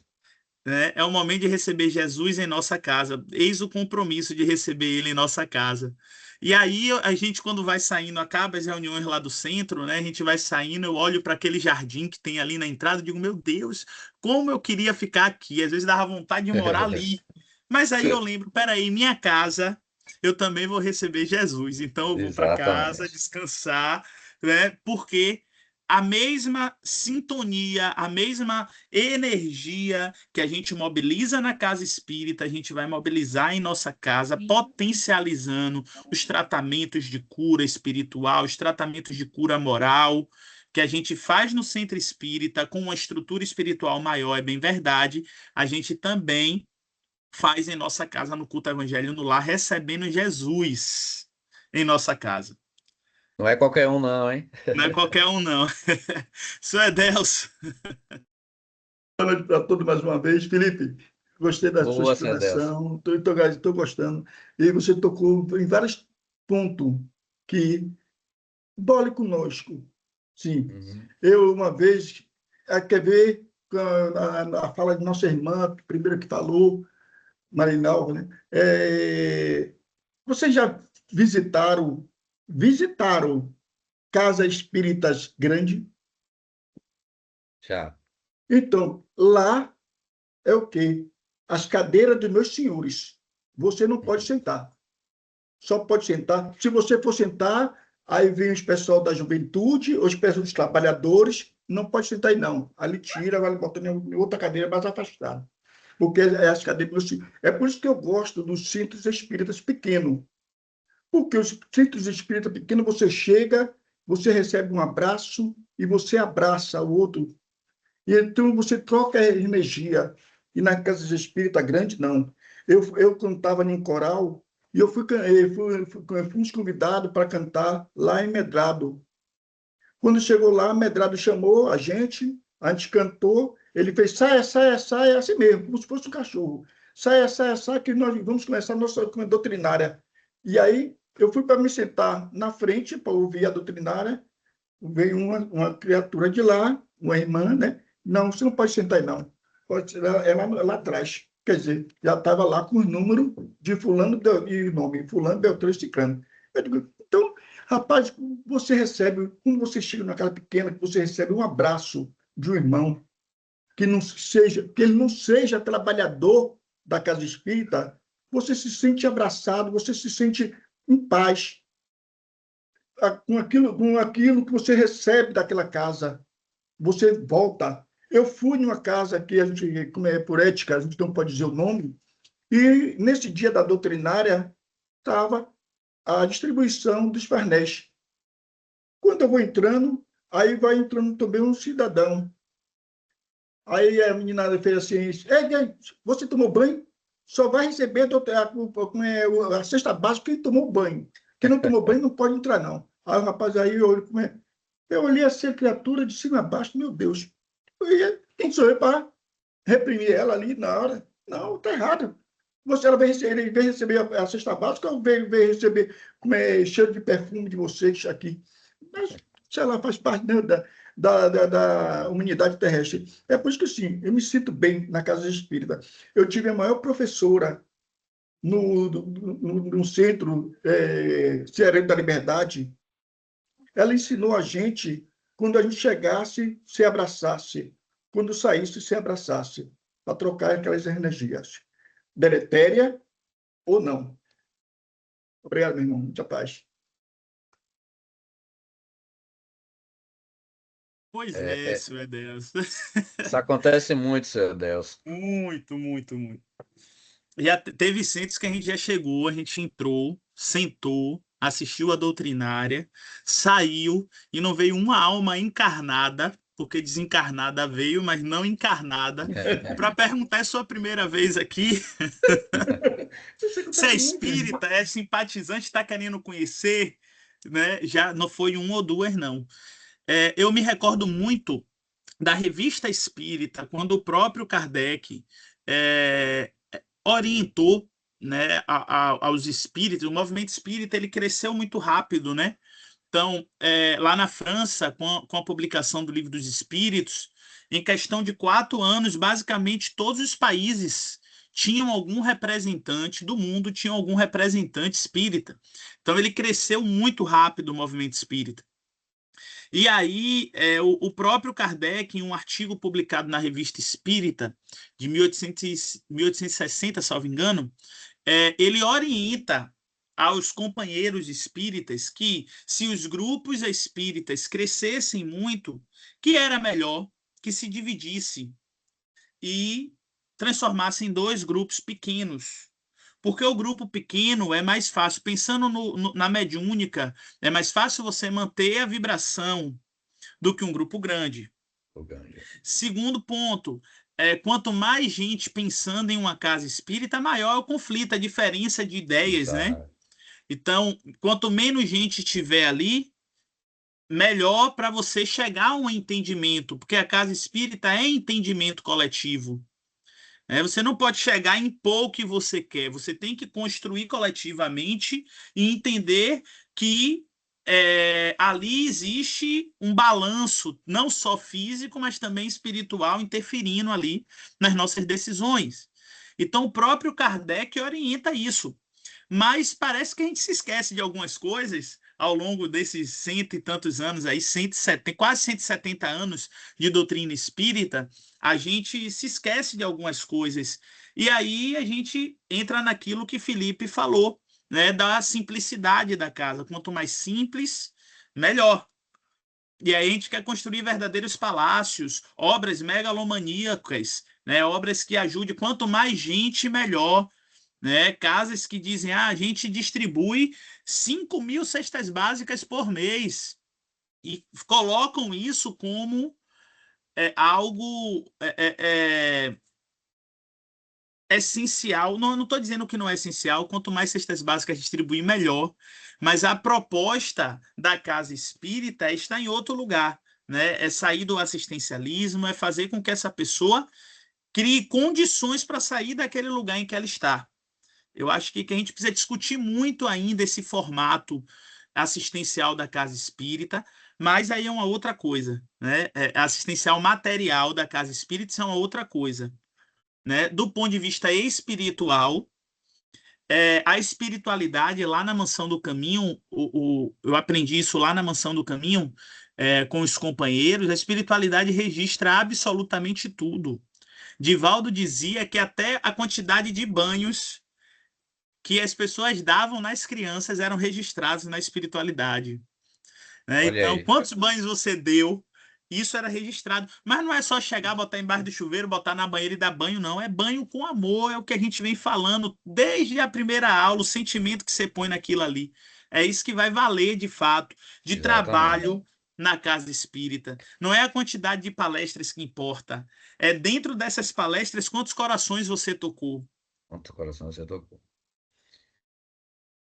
Né? É o momento de receber Jesus em nossa casa. Eis o compromisso de receber ele em nossa casa. E aí a gente, quando vai saindo, acaba as reuniões lá do centro, né? A gente vai saindo, eu olho para aquele jardim que tem ali na entrada e digo, meu Deus, como eu queria ficar aqui. Às vezes dava vontade de morar ali. Mas aí eu lembro, peraí, minha casa, eu também vou receber Jesus. Então eu vou para casa Exatamente. descansar, né? Porque a mesma sintonia, a mesma energia que a gente mobiliza na casa espírita, a gente vai mobilizar em nossa casa, potencializando os tratamentos de cura espiritual, os tratamentos de cura moral, que a gente faz no centro espírita, com uma estrutura espiritual maior, é bem verdade, a gente também faz em nossa casa no culto evangelho no lar, recebendo Jesus em nossa casa. Não é qualquer um, não, hein? Não é qualquer um, não. Senhor Edelso. Boa noite para todos mais uma vez. Felipe, gostei da sua Boa, seu Deus. explanação, estou gostando. E você tocou em vários pontos que dole conosco. Sim. Uhum. Eu, uma vez, quer ver a fala de nossa irmã, primeira que falou, Marinalva, né? Vocês já visitaram casa espíritas grande? Já. Então, lá é o quê? As cadeiras dos meus senhores. Você não pode sentar. Só pode sentar. Se você for sentar, aí vem os pessoal da juventude, os pessoal dos trabalhadores, não pode sentar aí, não. Ali tira, vai botar em outra cadeira mais afastada. Porque é as cadeiras dos meus senhores. É por isso que eu gosto dos centros espíritas pequenos. Porque os centros espíritas pequenos, você chega, você recebe um abraço e você abraça o outro. E então você troca a energia. E na casa espírita grande, não. Eu cantava em coral e eu fui convidado para cantar lá em Medrado. Quando chegou lá, Medrado chamou a gente cantou, ele fez saia, saia, saia, assim mesmo, como se fosse um cachorro. Saia, saia, saia, que nós vamos começar a nossa doutrinária. E aí eu fui para me sentar na frente para ouvir a doutrinária. Veio uma criatura de lá, uma irmã, né? Não, você não pode sentar aí, não. Pode, é lá atrás. Quer dizer, já estava lá com os números de fulano e nome, fulano, Beltrano e Ciclano. Eu digo, então, rapaz, você recebe, quando você chega na casa pequena, que você recebe um abraço de um irmão, que ele não seja trabalhador da casa espírita, você se sente abraçado, você se sente em paz com aquilo que você recebe daquela casa. Você volta. Eu fui numa casa que a gente, como é por ética, a gente não pode dizer o nome, e nesse dia da doutrinária estava a distribuição dos painéis. Quando eu vou entrando, aí vai entrando também um cidadão. Aí a menina fez assim, ei, você tomou banho? Só vai receber a cesta básica quem tomou banho. Quem não tomou banho não pode entrar, não. Aí o rapaz aí, eu olhei assim a criatura de cima a baixo, meu Deus. Quem sou eu para reprimir ela ali na hora? Não, está errado. Ela veio receber a cesta básica ou veio receber cheiro de perfume de vocês aqui? Mas se ela faz parte, né, da humanidade terrestre. É por isso que, sim, eu me sinto bem na casa espírita. Eu tive a maior professora no centro Cearense da Liberdade. Ela ensinou a gente, quando a gente chegasse, se abraçasse. Quando saísse, se abraçasse. Para trocar aquelas energias. Deletéria ou não. Obrigado, meu irmão. Muita paz. Pois É, senhor Edelso. isso acontece muito, seu Deus. Muito, muito, muito. Já teve centros que a gente já chegou, a gente entrou, sentou, assistiu a doutrinária, saiu e não veio uma alma encarnada, porque desencarnada veio, mas não encarnada, para perguntar: é sua primeira vez aqui? Se é espírita, é simpatizante, está querendo conhecer, né? Já não foi um ou duas, não. Eu me recordo muito da Revista Espírita, quando o próprio Kardec orientou, né, aos espíritos. O movimento espírita ele cresceu muito rápido, né? Então, lá na França, com a publicação do Livro dos Espíritos, em questão de 4 anos, basicamente todos os países tinham algum representante do mundo, tinham algum representante espírita. Então, ele cresceu muito rápido, o movimento espírita. E aí, o próprio Kardec, em um artigo publicado na Revista Espírita, de 1860, salvo engano, ele orienta aos companheiros espíritas que, se os grupos espíritas crescessem muito, que era melhor que se dividisse e transformasse em 2 grupos pequenos. Porque o grupo pequeno é mais fácil, pensando na mediúnica, é mais fácil você manter a vibração do que um grupo grande. Segundo ponto, quanto mais gente pensando em uma casa espírita, maior é o conflito, a diferença de ideias, né? Então, quanto menos gente tiver ali, melhor para você chegar a um entendimento, porque a casa espírita é entendimento coletivo. Você não pode chegar em impor o que você quer, você tem que construir coletivamente e entender que ali existe um balanço, não só físico, mas também espiritual, interferindo ali nas nossas decisões. Então, o próprio Kardec orienta isso. Mas parece que a gente se esquece de algumas coisas ao longo desses 100 e tantos anos aí, 170, quase 170 anos de doutrina espírita, a gente se esquece de algumas coisas. E aí a gente entra naquilo que Felipe falou, né, da simplicidade da casa. Quanto mais simples, melhor. E aí a gente quer construir verdadeiros palácios, obras megalomaníacas, né, obras que ajudem. Quanto mais gente, melhor. Né? Casas que dizem, a gente distribui 5.000 cestas básicas por mês e colocam isso como algo essencial. Não estou dizendo que não é essencial, quanto mais cestas básicas distribuir, melhor, mas a proposta da casa espírita está em outro lugar, né? É sair do assistencialismo, é fazer com que essa pessoa crie condições para sair daquele lugar em que ela está. Eu acho que a gente precisa discutir muito ainda esse formato assistencial da casa espírita, mas aí é uma outra coisa, né? Assistencial material da casa espírita é uma outra coisa, né? Do ponto de vista espiritual, a espiritualidade lá na Mansão do Caminho, eu aprendi isso lá na Mansão do Caminho, com os companheiros, a espiritualidade registra absolutamente tudo. Divaldo dizia que até a quantidade de banhos que as pessoas davam nas crianças eram registrados na espiritualidade. Né? Então, quantos banhos você deu, isso era registrado. Mas não é só chegar, botar embaixo do chuveiro, botar na banheira e dar banho, não. É banho com amor, é o que a gente vem falando desde a primeira aula, o sentimento que você põe naquilo ali. É isso que vai valer, de fato, de trabalho na casa espírita. Não é a quantidade de palestras que importa. É dentro dessas palestras, quantos corações você tocou. Quantos corações você tocou?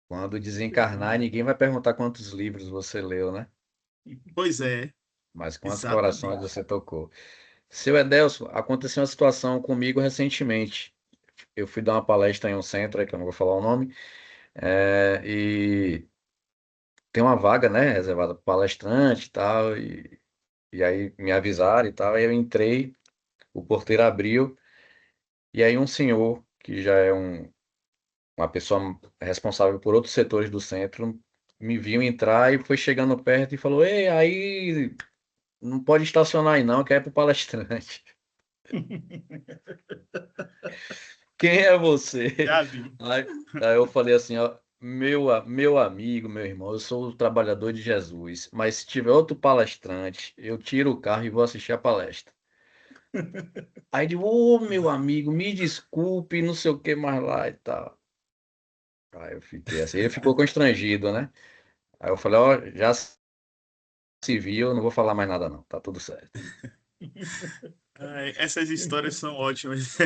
Quando desencarnar, ninguém vai perguntar quantos livros você leu, né? Pois é. Mas quantos corações você tocou? Seu Edelso, aconteceu uma situação comigo recentemente. Eu fui dar uma palestra em um centro, que eu não vou falar o nome, e tem uma vaga, né, reservada para palestrante e tal, e aí me avisaram e tal, aí eu entrei, o porteiro abriu, e aí um senhor, que já é uma pessoa responsável por outros setores do centro, me viu entrar e foi chegando perto e falou: Ei, aí não pode estacionar aí não, que é pro palestrante. Quem é você? Já vi. Aí eu falei assim, ó, meu amigo, meu irmão, eu sou o trabalhador de Jesus, mas se tiver outro palestrante, eu tiro o carro e vou assistir a palestra. Aí eu digo, ô meu amigo, me desculpe, não sei o que mais lá e tal. Aí eu fiquei assim, ele ficou constrangido, né? Aí eu falei, ó, já se viu, eu não vou falar mais nada não, tá tudo certo. Essas histórias são ótimas.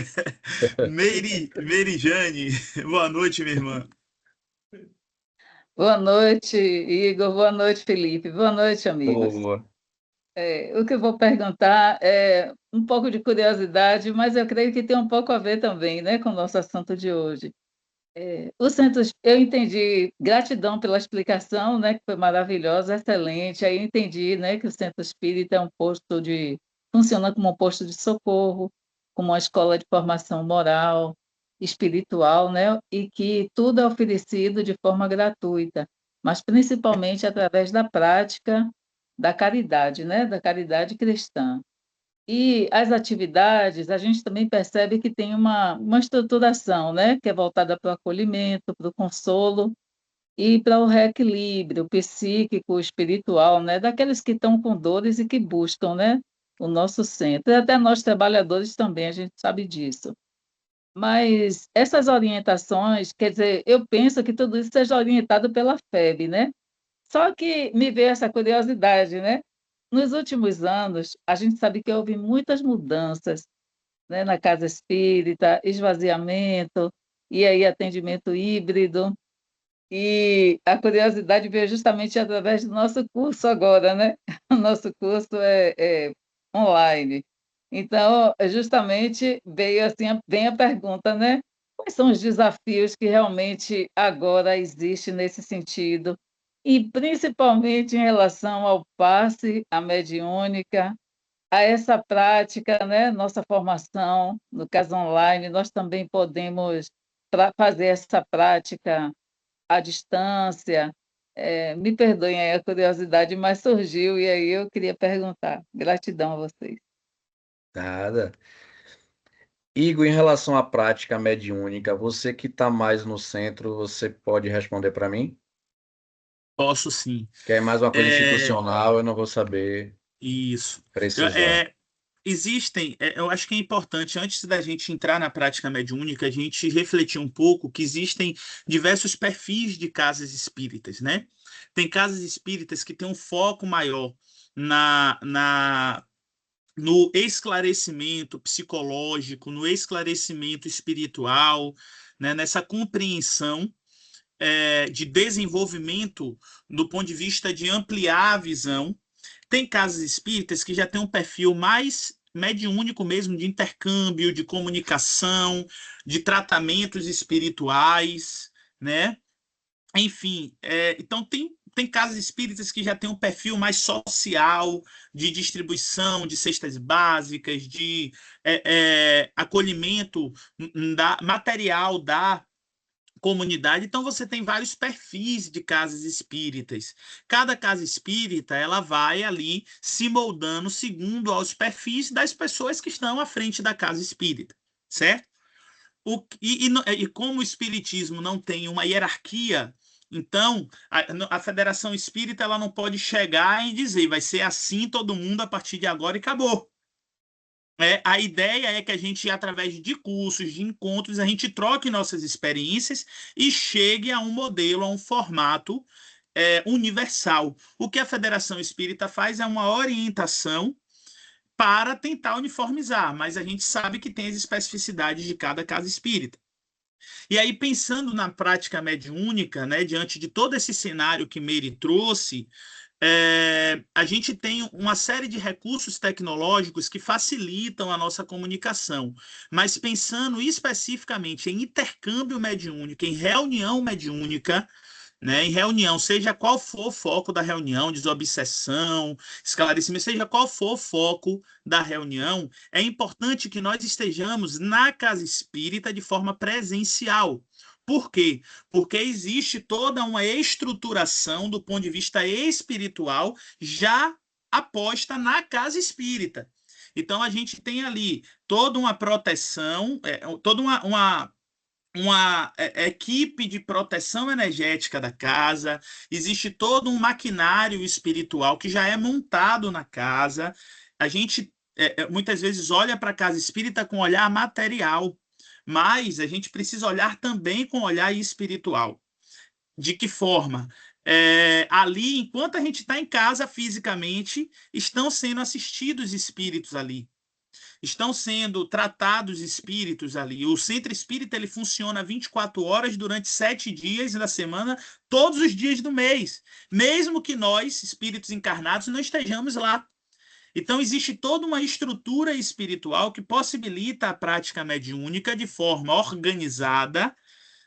Meire Jane, boa noite, minha irmã. Boa noite, Igor. Boa noite, Felipe. Boa noite, amigos. Boa. O que eu vou perguntar é um pouco de curiosidade, mas eu creio que tem um pouco a ver também, né, com o nosso assunto de hoje. O centro, eu entendi, gratidão pela explicação, né, que foi maravilhosa, excelente. Aí eu entendi, né, que o centro espírita é funciona como um posto de socorro, como uma escola de formação moral, espiritual, né, e que tudo é oferecido de forma gratuita, mas principalmente através da prática da caridade, né, da caridade cristã. E as atividades, a gente também percebe que tem uma estruturação, né, que é voltada para o acolhimento, para o consolo e para o reequilíbrio psíquico, espiritual, né, daqueles que estão com dores e que buscam, né, o nosso centro. E até nós trabalhadores também, a gente sabe disso. Mas essas orientações, quer dizer, eu penso que tudo isso seja orientado pela FEB, né? Só que me veio essa curiosidade, né? Nos últimos anos, a gente sabe que houve muitas mudanças, né, na casa espírita, esvaziamento, e aí atendimento híbrido. E a curiosidade veio justamente através do nosso curso agora, né? O nosso curso é online. Então, justamente veio assim, vem a pergunta, né? Quais são os desafios que realmente agora existem nesse sentido? E principalmente em relação ao passe, à mediúnica, a essa prática, né? Nossa formação, no caso online, nós também podemos fazer essa prática à distância. Me perdoem aí a curiosidade, mas surgiu e aí eu queria perguntar. Gratidão a vocês. Nada. Igor, em relação à prática mediúnica, você que está mais no centro, você pode responder para mim? Posso sim. Que é mais uma coisa É, institucional, eu não vou saber isso. precisar. Eu acho que é importante, antes da gente entrar na prática mediúnica, a gente refletir um pouco que existem diversos perfis de casas espíritas, né? Tem casas espíritas que têm um foco maior no esclarecimento psicológico, no esclarecimento espiritual, né? Nessa compreensão de desenvolvimento do ponto de vista de ampliar a visão. Tem casas espíritas que já tem um perfil mais mediúnico mesmo, de intercâmbio, de comunicação, de tratamentos espirituais, né? Enfim, então tem casas espíritas que já tem um perfil mais social, de distribuição de cestas básicas, de acolhimento material da comunidade. Então você tem vários perfis de casas espíritas. Cada casa espírita ela vai ali se moldando segundo aos perfis das pessoas que estão à frente da casa espírita, certo? E como o espiritismo não tem uma hierarquia, então a Federação Espírita ela não pode chegar e dizer vai ser assim todo mundo a partir de agora e acabou. A ideia é que a gente, através de cursos, de encontros, a gente troque nossas experiências e chegue a um modelo, a um formato universal. O que a Federação Espírita faz é uma orientação para tentar uniformizar, mas a gente sabe que tem as especificidades de cada casa espírita. E aí, pensando na prática mediúnica, né, diante de todo esse cenário que Meire trouxe, a gente tem uma série de recursos tecnológicos que facilitam a nossa comunicação, mas pensando especificamente em intercâmbio mediúnico, em reunião mediúnica, né, em reunião, seja qual for o foco da reunião, desobsessão, esclarecimento, seja qual for o foco da reunião, é importante que nós estejamos na casa espírita de forma presencial. Por quê? Porque existe toda uma estruturação do ponto de vista espiritual já aposta na casa espírita. Então, a gente tem ali toda uma proteção, toda uma equipe de proteção energética da casa, existe todo um maquinário espiritual que já é montado na casa. A gente muitas vezes olha para a casa espírita com olhar material, mas a gente precisa olhar também com olhar espiritual. De que forma? Ali, enquanto a gente está em casa fisicamente, estão sendo assistidos espíritos ali. Estão sendo tratados espíritos ali. O centro espírita ele funciona 24 horas durante 7 dias da semana, todos os dias do mês, mesmo que nós, espíritos encarnados, não estejamos lá. Então, existe toda uma estrutura espiritual que possibilita a prática mediúnica de forma organizada,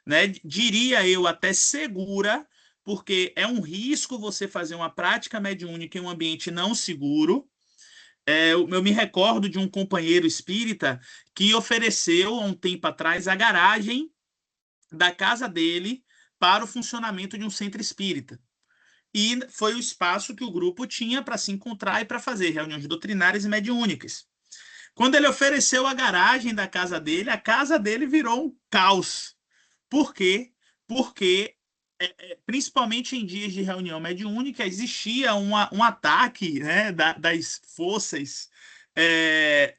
né? Diria eu até segura, porque é um risco você fazer uma prática mediúnica em um ambiente não seguro. Eu me recordo de um companheiro espírita que ofereceu, há um tempo atrás, a garagem da casa dele para o funcionamento de um centro espírita. E foi o espaço que o grupo tinha para se encontrar e para fazer reuniões doutrinárias e mediúnicas. Quando ele ofereceu a garagem da casa dele, a casa dele virou um caos. Por quê? Porque, principalmente em dias de reunião mediúnica, existia um ataque, né, das forças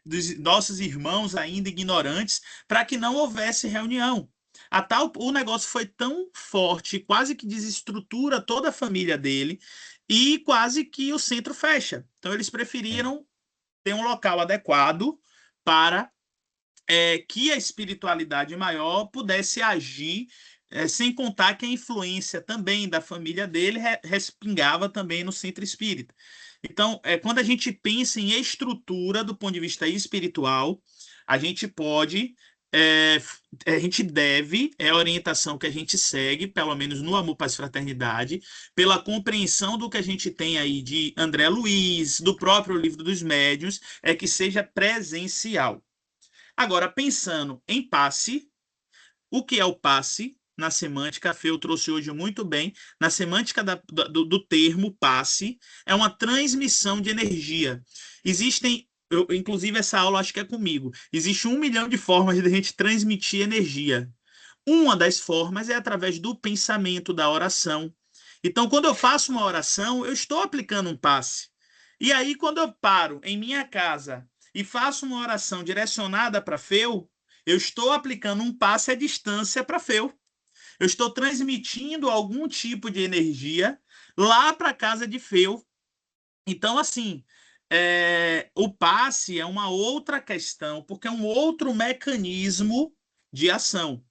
dos nossos irmãos ainda ignorantes para que não houvesse reunião. O negócio foi tão forte, quase que desestrutura toda a família dele e quase que o centro fecha. Então, eles preferiram ter um local adequado para que a espiritualidade maior pudesse agir, sem contar que a influência também da família dele respingava também no centro espírita. Então, quando a gente pensa em estrutura do ponto de vista espiritual, a gente pode, a gente deve, é a orientação que a gente segue, pelo menos no Amor, Paz e Fraternidade, pela compreensão do que a gente tem aí de André Luiz, do próprio Livro dos Médiuns, é que seja presencial. Agora, pensando em passe, o que é o passe? Na semântica, a Feu trouxe hoje muito bem, na semântica do termo passe, é uma transmissão de energia. Existem, inclusive essa aula acho que é comigo, existe 1 milhão de formas de a gente transmitir energia. Uma das formas é através do pensamento, da oração. Então, quando eu faço uma oração, eu estou aplicando um passe. E aí, quando eu paro em minha casa e faço uma oração direcionada para Feu, eu estou aplicando um passe à distância para Feu. Eu estou transmitindo algum tipo de energia lá para a casa de Feu. Então, assim, o passe é uma outra questão, porque é um outro mecanismo de ação,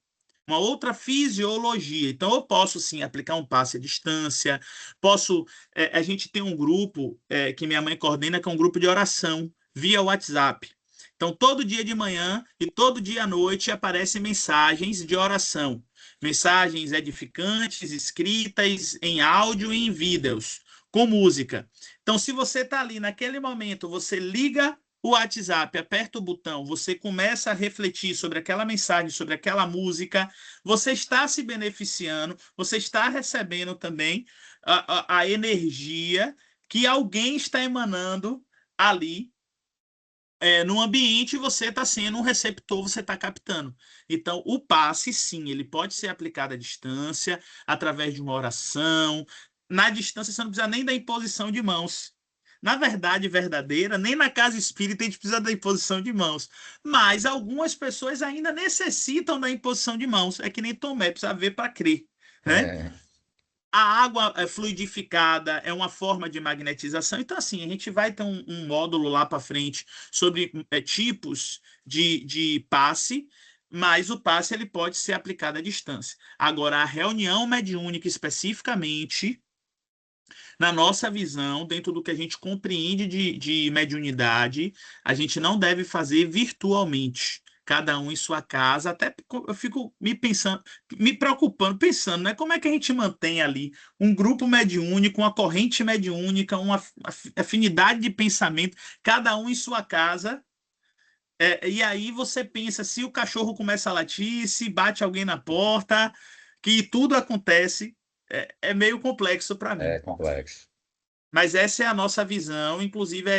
uma outra fisiologia. Então, eu posso, sim, aplicar um passe à distância, posso... a gente tem um grupo que minha mãe coordena, que é um grupo de oração, via WhatsApp. Então, todo dia de manhã e todo dia à noite aparecem mensagens de oração. Mensagens edificantes, escritas em áudio e em vídeos, com música. Então, se você está ali naquele momento, você liga o WhatsApp, aperta o botão, você começa a refletir sobre aquela mensagem, sobre aquela música, você está se beneficiando, você está recebendo também a energia que alguém está emanando ali no ambiente, você está sendo um receptor, você está captando. Então, o passe, sim, ele pode ser aplicado à distância, através de uma oração. Na distância, você não precisa nem da imposição de mãos. Na verdade verdadeira, nem na casa espírita a gente precisa da imposição de mãos. Mas algumas pessoas ainda necessitam da imposição de mãos. É que nem Tomé, precisa ver para crer, né? A água fluidificada é uma forma de magnetização. Então, assim, a gente vai ter um módulo lá para frente sobre tipos de passe, mas o passe ele pode ser aplicado à distância. Agora, a reunião mediúnica especificamente, na nossa visão, dentro do que a gente compreende de mediunidade, a gente não deve fazer virtualmente, cada um em sua casa. Até eu fico me preocupando, pensando, né? Como é que a gente mantém ali um grupo mediúnico, uma corrente mediúnica, uma afinidade de pensamento, cada um em sua casa. E aí você pensa, se o cachorro começa a latir, se bate alguém na porta, que tudo acontece, é meio complexo para mim. É complexo. Mas essa é a nossa visão, inclusive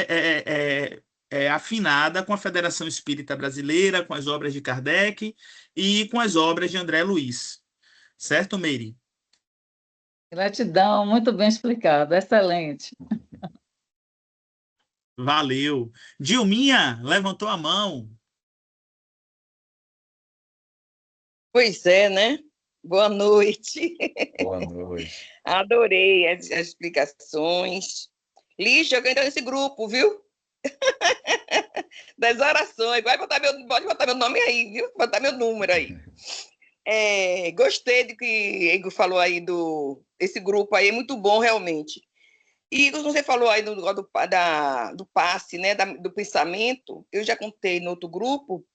é afinada com a Federação Espírita Brasileira, com as obras de Kardec e com as obras de André Luiz. Certo, Meire? Gratidão, muito bem explicado, excelente. Valeu. Dilminha, levantou a mão. Pois é, né? Boa noite. Boa noite. Adorei as explicações. Lígia, eu entro nesse grupo, viu? Das orações. Pode botar meu nome aí, viu? Botar meu número aí. Gostei do que Ego falou aí esse grupo aí, é muito bom, realmente. E como você falou aí do passe, né, do pensamento, eu já contei no outro grupo,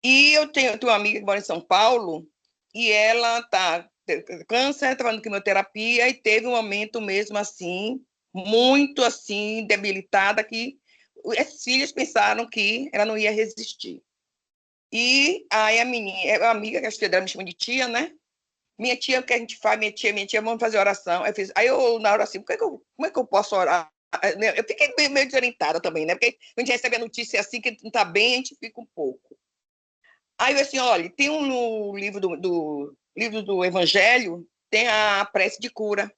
e eu tenho uma amiga que mora em São Paulo, e ela tá câncer, está fazendo quimioterapia, e teve um momento mesmo assim, muito assim, debilitada, que as filhas pensaram que ela não ia resistir. E aí a amiga, que a filha dela me chama de tia, né? Minha tia, o que a gente faz? Minha tia, vamos fazer oração. Aí eu, na hora assim, como é que eu posso orar? Eu fiquei meio desorientada também, né? Porque a gente recebe a notícia assim, que não está bem, a gente fica um pouco. Aí eu assim, olha, tem no livro livro do Evangelho, tem a prece de cura.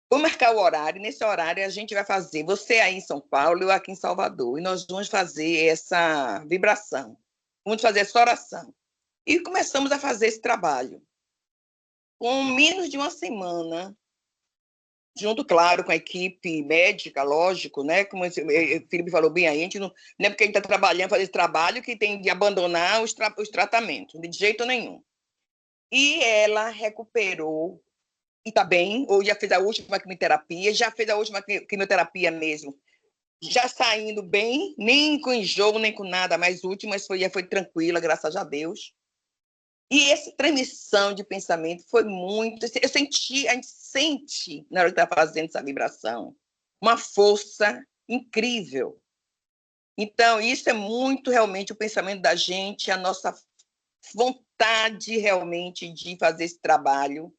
Vou marcar o horário, nesse horário a gente vai fazer, você aí em São Paulo, eu aqui em Salvador, e nós vamos fazer essa vibração, vamos fazer essa oração. E começamos a fazer esse trabalho. Com menos de uma semana, junto, claro, com a equipe médica, lógico, né? Como o Felipe falou bem aí, a gente não é porque a gente está trabalhando, fazer esse trabalho, que tem de abandonar os tratamentos, de jeito nenhum. E ela recuperou, e está bem, ou já fez a última quimioterapia, já fez a última quimioterapia mesmo, já saindo bem, nem com enjoo, nem com nada, mas última, já foi tranquila, graças a Deus. E essa transmissão de pensamento foi muito... Eu senti, a gente sente, na hora que está fazendo essa vibração, uma força incrível. Então, isso é muito realmente o pensamento da gente, a nossa vontade realmente de fazer esse trabalho,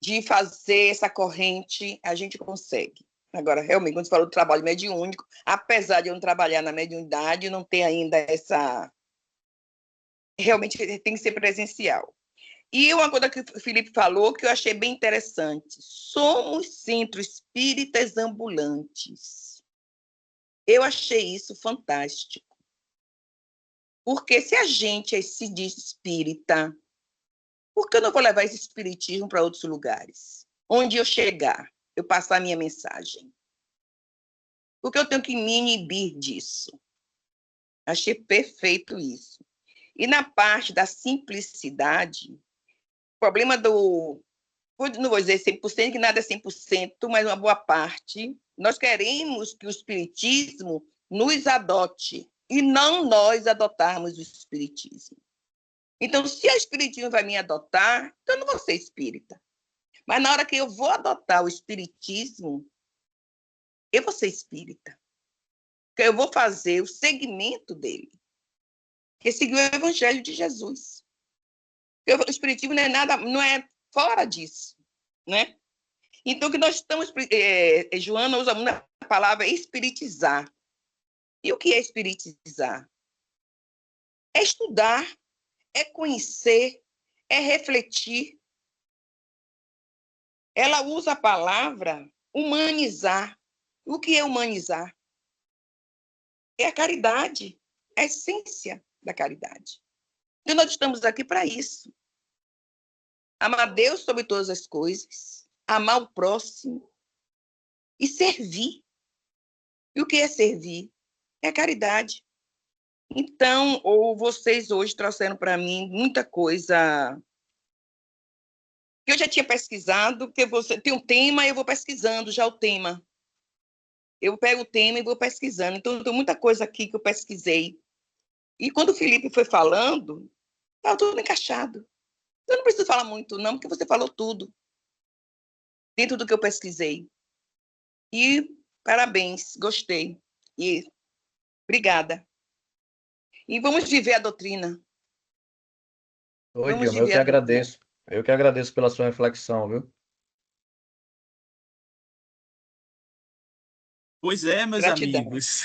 de fazer essa corrente, a gente consegue. Agora, realmente, quando você falou do trabalho mediúnico, apesar de eu não trabalhar na mediunidade, não ter ainda essa... Realmente tem que ser presencial. E uma coisa que o Felipe falou que eu achei bem interessante. Somos centros espíritas ambulantes. Eu achei isso fantástico. Porque se a gente se diz espírita, por que eu não vou levar esse espiritismo para outros lugares? Onde eu chegar, eu passar a minha mensagem. Porque eu tenho que me inibir disso. Achei perfeito isso. E na parte da simplicidade, o problema não vou dizer 100%, que nada é 100%, mas uma boa parte, nós queremos que o espiritismo nos adote, e não nós adotarmos o espiritismo. Então, se o espiritismo vai me adotar, então eu não vou ser espírita. Mas na hora que eu vou adotar o espiritismo, eu vou ser espírita. Porque eu vou fazer o segmento dele, que é seguir o evangelho de Jesus. Porque o espiritismo não é nada, não é fora disso, né? Então, que nós estamos... Joana usa muito a palavra espiritizar. E o que é espiritizar? É estudar, é conhecer, é refletir. Ela usa a palavra humanizar. O que é humanizar? É a caridade, a essência da caridade. Então, nós estamos aqui para isso. Amar Deus sobre todas as coisas, amar o próximo e servir. E o que é servir? É a caridade. Então, ou vocês hoje trouxeram para mim muita coisa que eu já tinha pesquisado, porque você tem um tema, eu vou pesquisando já o tema. Eu pego o tema e vou pesquisando. Então, tem muita coisa aqui que eu pesquisei. E quando o Felipe foi falando, estava tudo encaixado. Eu não preciso falar muito, não, porque você falou tudo dentro do que eu pesquisei. E parabéns, gostei. E obrigada. E vamos viver a doutrina. Oi, Vamos Dilma, eu viver que a doutrina. agradeço. Eu que agradeço pela sua reflexão, viu? Pois é, meus Gratidão. amigos.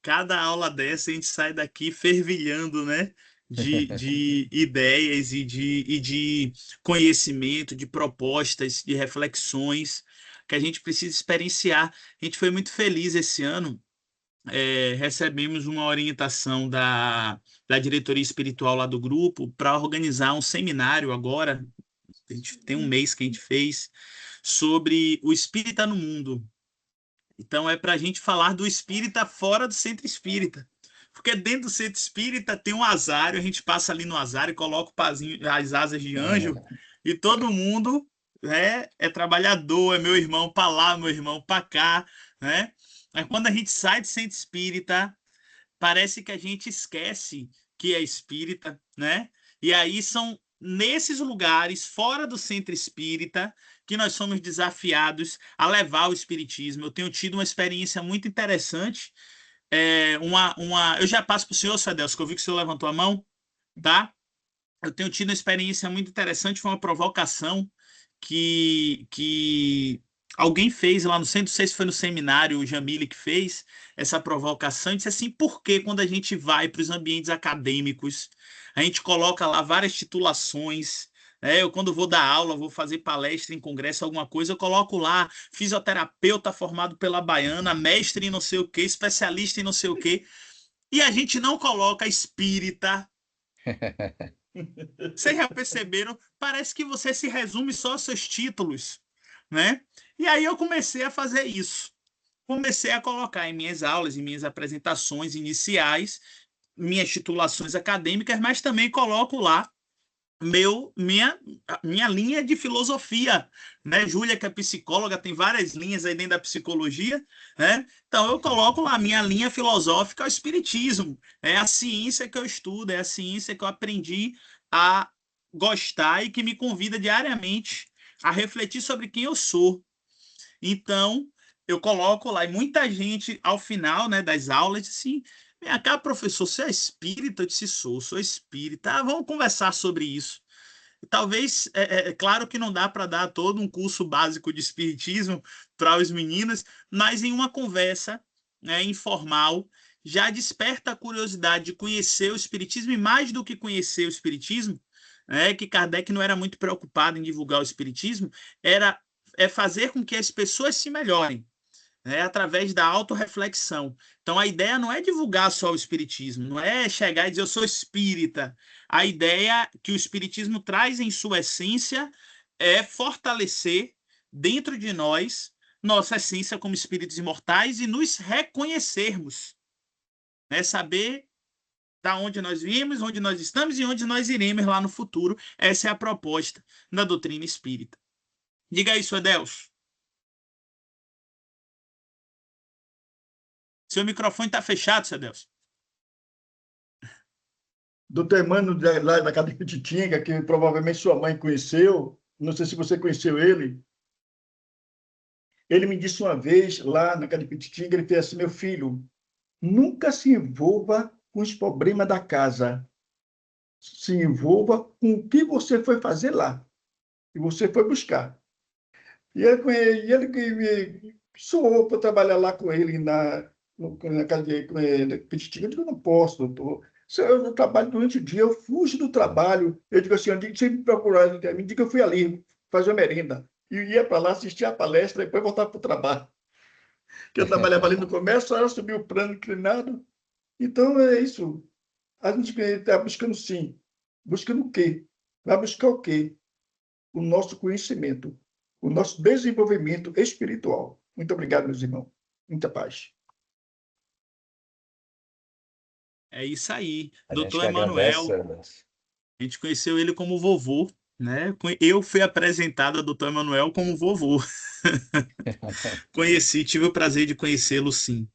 Cada aula dessa a gente sai daqui fervilhando, né? De ideias e de conhecimento, de propostas, de reflexões que a gente precisa experienciar. A gente foi muito feliz esse ano. Recebemos uma orientação da diretoria espiritual lá do grupo para organizar um seminário agora. A gente tem um mês que a gente fez sobre o espírita no mundo. Então é para a gente falar do espírita fora do centro espírita. Porque dentro do centro espírita tem um azário, a gente passa ali no azário, coloca o pazinho, as asas de anjo, e todo mundo é trabalhador, é meu irmão para lá, meu irmão para cá, né? Mas quando a gente sai de centro espírita, parece que a gente esquece que é espírita, né? E aí são nesses lugares, fora do centro espírita, que nós somos desafiados a levar o espiritismo. Eu tenho tido uma experiência muito interessante. Eu já passo para o senhor, Sadelso, que eu vi que o senhor levantou a mão, tá? Eu tenho tido uma experiência muito interessante, foi uma provocação que alguém fez lá no centro, não sei se foi no seminário, o Jamile que fez essa provocação, e disse assim, por que quando a gente vai para os ambientes acadêmicos, a gente coloca lá várias titulações, né? Eu quando vou dar aula, vou fazer palestra em congresso, alguma coisa, eu coloco lá fisioterapeuta formado pela Baiana, mestre em não sei o quê, especialista em não sei o quê, e a gente não coloca espírita. Vocês já perceberam? Parece que você se resume só aos seus títulos, né? E aí eu comecei a fazer isso. Comecei a colocar em minhas aulas, em minhas apresentações iniciais, minhas titulações acadêmicas, mas também coloco lá minha linha de filosofia, né? Júlia, que é psicóloga, tem várias linhas aí dentro da psicologia, né? Então eu coloco lá a minha linha filosófica, o espiritismo. É a ciência que eu estudo, é a ciência que eu aprendi a gostar e que me convida diariamente a refletir sobre quem eu sou. Então, eu coloco lá, e muita gente, ao final, né, das aulas, diz assim, vem cá, professor, você é espírita? Eu disse, sou espírita. Ah, vamos conversar sobre isso. Talvez, claro que não dá para dar todo um curso básico de espiritismo para os meninos, mas em uma conversa, né, informal, já desperta a curiosidade de conhecer o espiritismo, e mais do que conhecer o espiritismo, que Kardec não era muito preocupado em divulgar o espiritismo, é fazer com que as pessoas se melhorem, né, através da autorreflexão. Então, a ideia não é divulgar só o espiritismo, não é chegar e dizer eu sou espírita. A ideia que o espiritismo traz em sua essência é fortalecer dentro de nós nossa essência como espíritos imortais e nos reconhecermos, né? Saber da onde nós vimos, onde nós estamos e onde nós iremos lá no futuro. Essa é a proposta da doutrina espírita. Diga isso, Adelso. Seu microfone está fechado, Sadelso. Doutor Emmanuel, lá da casa de Pititinga, que provavelmente sua mãe conheceu, não sei se você conheceu ele. Ele me disse uma vez, lá na casa de Pititinga, ele fez assim, meu filho, nunca se envolva com os problemas da casa. Se envolva com o que você foi fazer lá, e você foi buscar. E ele me soou para trabalhar lá com ele na casa de Pititinga. Eu digo, eu não posso, doutor. Eu trabalho durante o dia, eu fujo do trabalho. Eu digo assim, você me procurar, me diga que eu fui ali fazer uma merenda. E ia para lá assistir a palestra, depois voltava para o trabalho. Porque eu trabalhava ali no comércio, era subir o plano inclinado. Então, é isso. A gente está buscando, sim. Buscando o quê? Vai buscar o quê? O nosso conhecimento, o nosso desenvolvimento espiritual. Muito obrigado, meus irmãos. Muita paz. É isso aí. A gente Doutor que Emanuel, agradece, Adelso. a gente conheceu ele como vovô, né? Eu fui apresentado a doutor Emanuel como vovô. Conheci, tive o prazer de conhecê-lo, sim.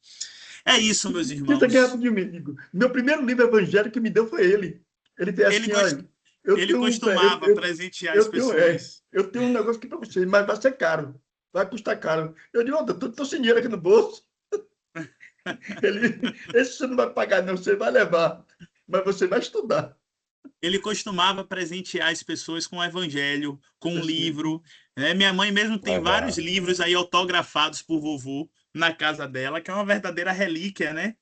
É isso, meus Isso aqui é irmãos. rapidinho, amigo. Meu primeiro livro evangélico que me deu foi ele. Ele fez Ele, assim, gost... olha, eu ele tenho, costumava presentear as pessoas. eu tenho um negócio aqui para vocês, mas vai ser caro. Vai custar caro. Eu digo, doutor, estou sem dinheiro aqui no bolso. Esse você não vai pagar, não, você vai levar. Mas você vai estudar. Ele costumava presentear as pessoas com o evangelho, com um livro, né? Minha mãe mesmo tem vários livros aí autografados por vovô na casa dela, que é uma verdadeira relíquia, né?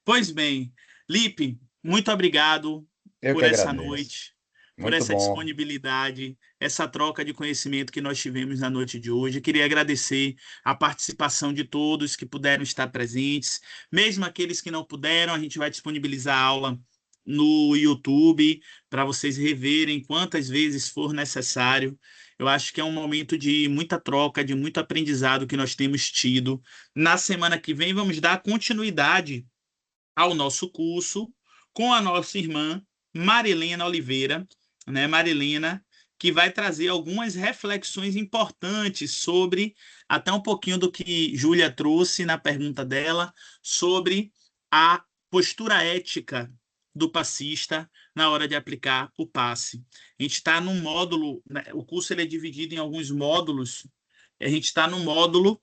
Pois bem, Lipe, muito obrigado Eu por que essa agradeço. noite, por Muito essa bom. disponibilidade, essa troca de conhecimento que nós tivemos na noite de hoje. Queria agradecer a participação de todos que puderam estar presentes, mesmo aqueles que não puderam, a gente vai disponibilizar a aula no YouTube para vocês reverem quantas vezes for necessário. Eu acho que é um momento de muita troca, de muito aprendizado que nós temos tido. Na semana que vem, vamos dar continuidade ao nosso curso com a nossa irmã Marilena Oliveira, né? Marilena, que vai trazer algumas reflexões importantes sobre, até um pouquinho do que Júlia trouxe na pergunta dela, sobre a postura ética do passista na hora de aplicar o passe. A gente está num módulo, né, o curso ele é dividido em alguns módulos, a gente está num módulo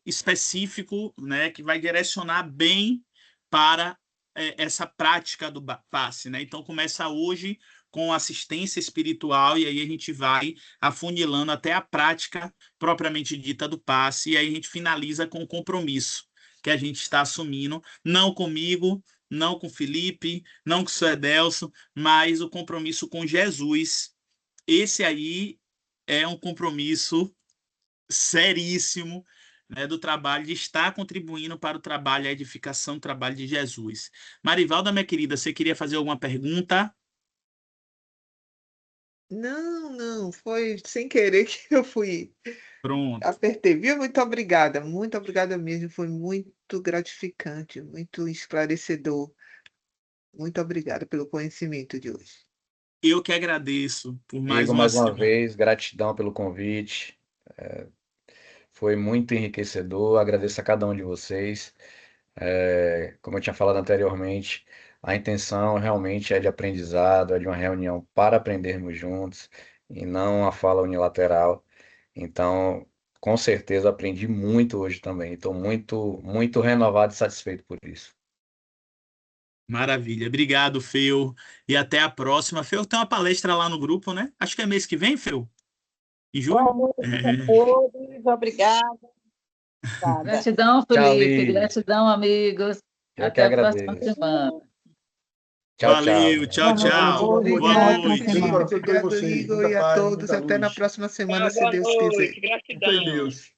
específico, né, que vai direcionar bem para essa prática do passe, né? Então começa hoje com assistência espiritual e aí a gente vai afunilando até a prática propriamente dita do passe e aí a gente finaliza com o compromisso que a gente está assumindo, não comigo, não com Felipe, não com o seu Edelson, mas o compromisso com Jesus. Esse aí é um compromisso seríssimo, né, do trabalho, de estar contribuindo para o trabalho, a edificação do trabalho de Jesus. Marivalda, minha querida, você queria fazer alguma pergunta? Não, foi sem querer que eu fui. Pronto. Apertei, viu? Muito obrigada mesmo. Foi muito gratificante, muito esclarecedor. Muito obrigada pelo conhecimento de hoje. Eu que agradeço por mais Amigo, uma mais uma semana. vez, gratidão pelo convite. Foi muito enriquecedor. Agradeço a cada um de vocês. Como eu tinha falado anteriormente, a intenção realmente é de aprendizado, é de uma reunião para aprendermos juntos e não uma fala unilateral. Então, com certeza, aprendi muito hoje também. Estou muito, muito renovado e satisfeito por isso. Maravilha. Obrigado, Feu. E até a próxima. Feu, tem uma palestra lá no grupo, né? Acho que é mês que vem, Feu? Em julho? Boa noite a todos, obrigada. Gratidão, Tchau, Felipe. Liz. Gratidão, amigos. Eu que Até a próxima agradeço. semana. Tchau, tchau. Valeu, tchau, Boa noite, tchau. boa noite. Boa Obrigada, noite. Felipe. Deus abençoe Obrigado, vocês. Igor, Muita e a paz, todos. muita Até na luz. próxima semana, se Boa Deus quiser. noite, Fé em gratidão. Deus.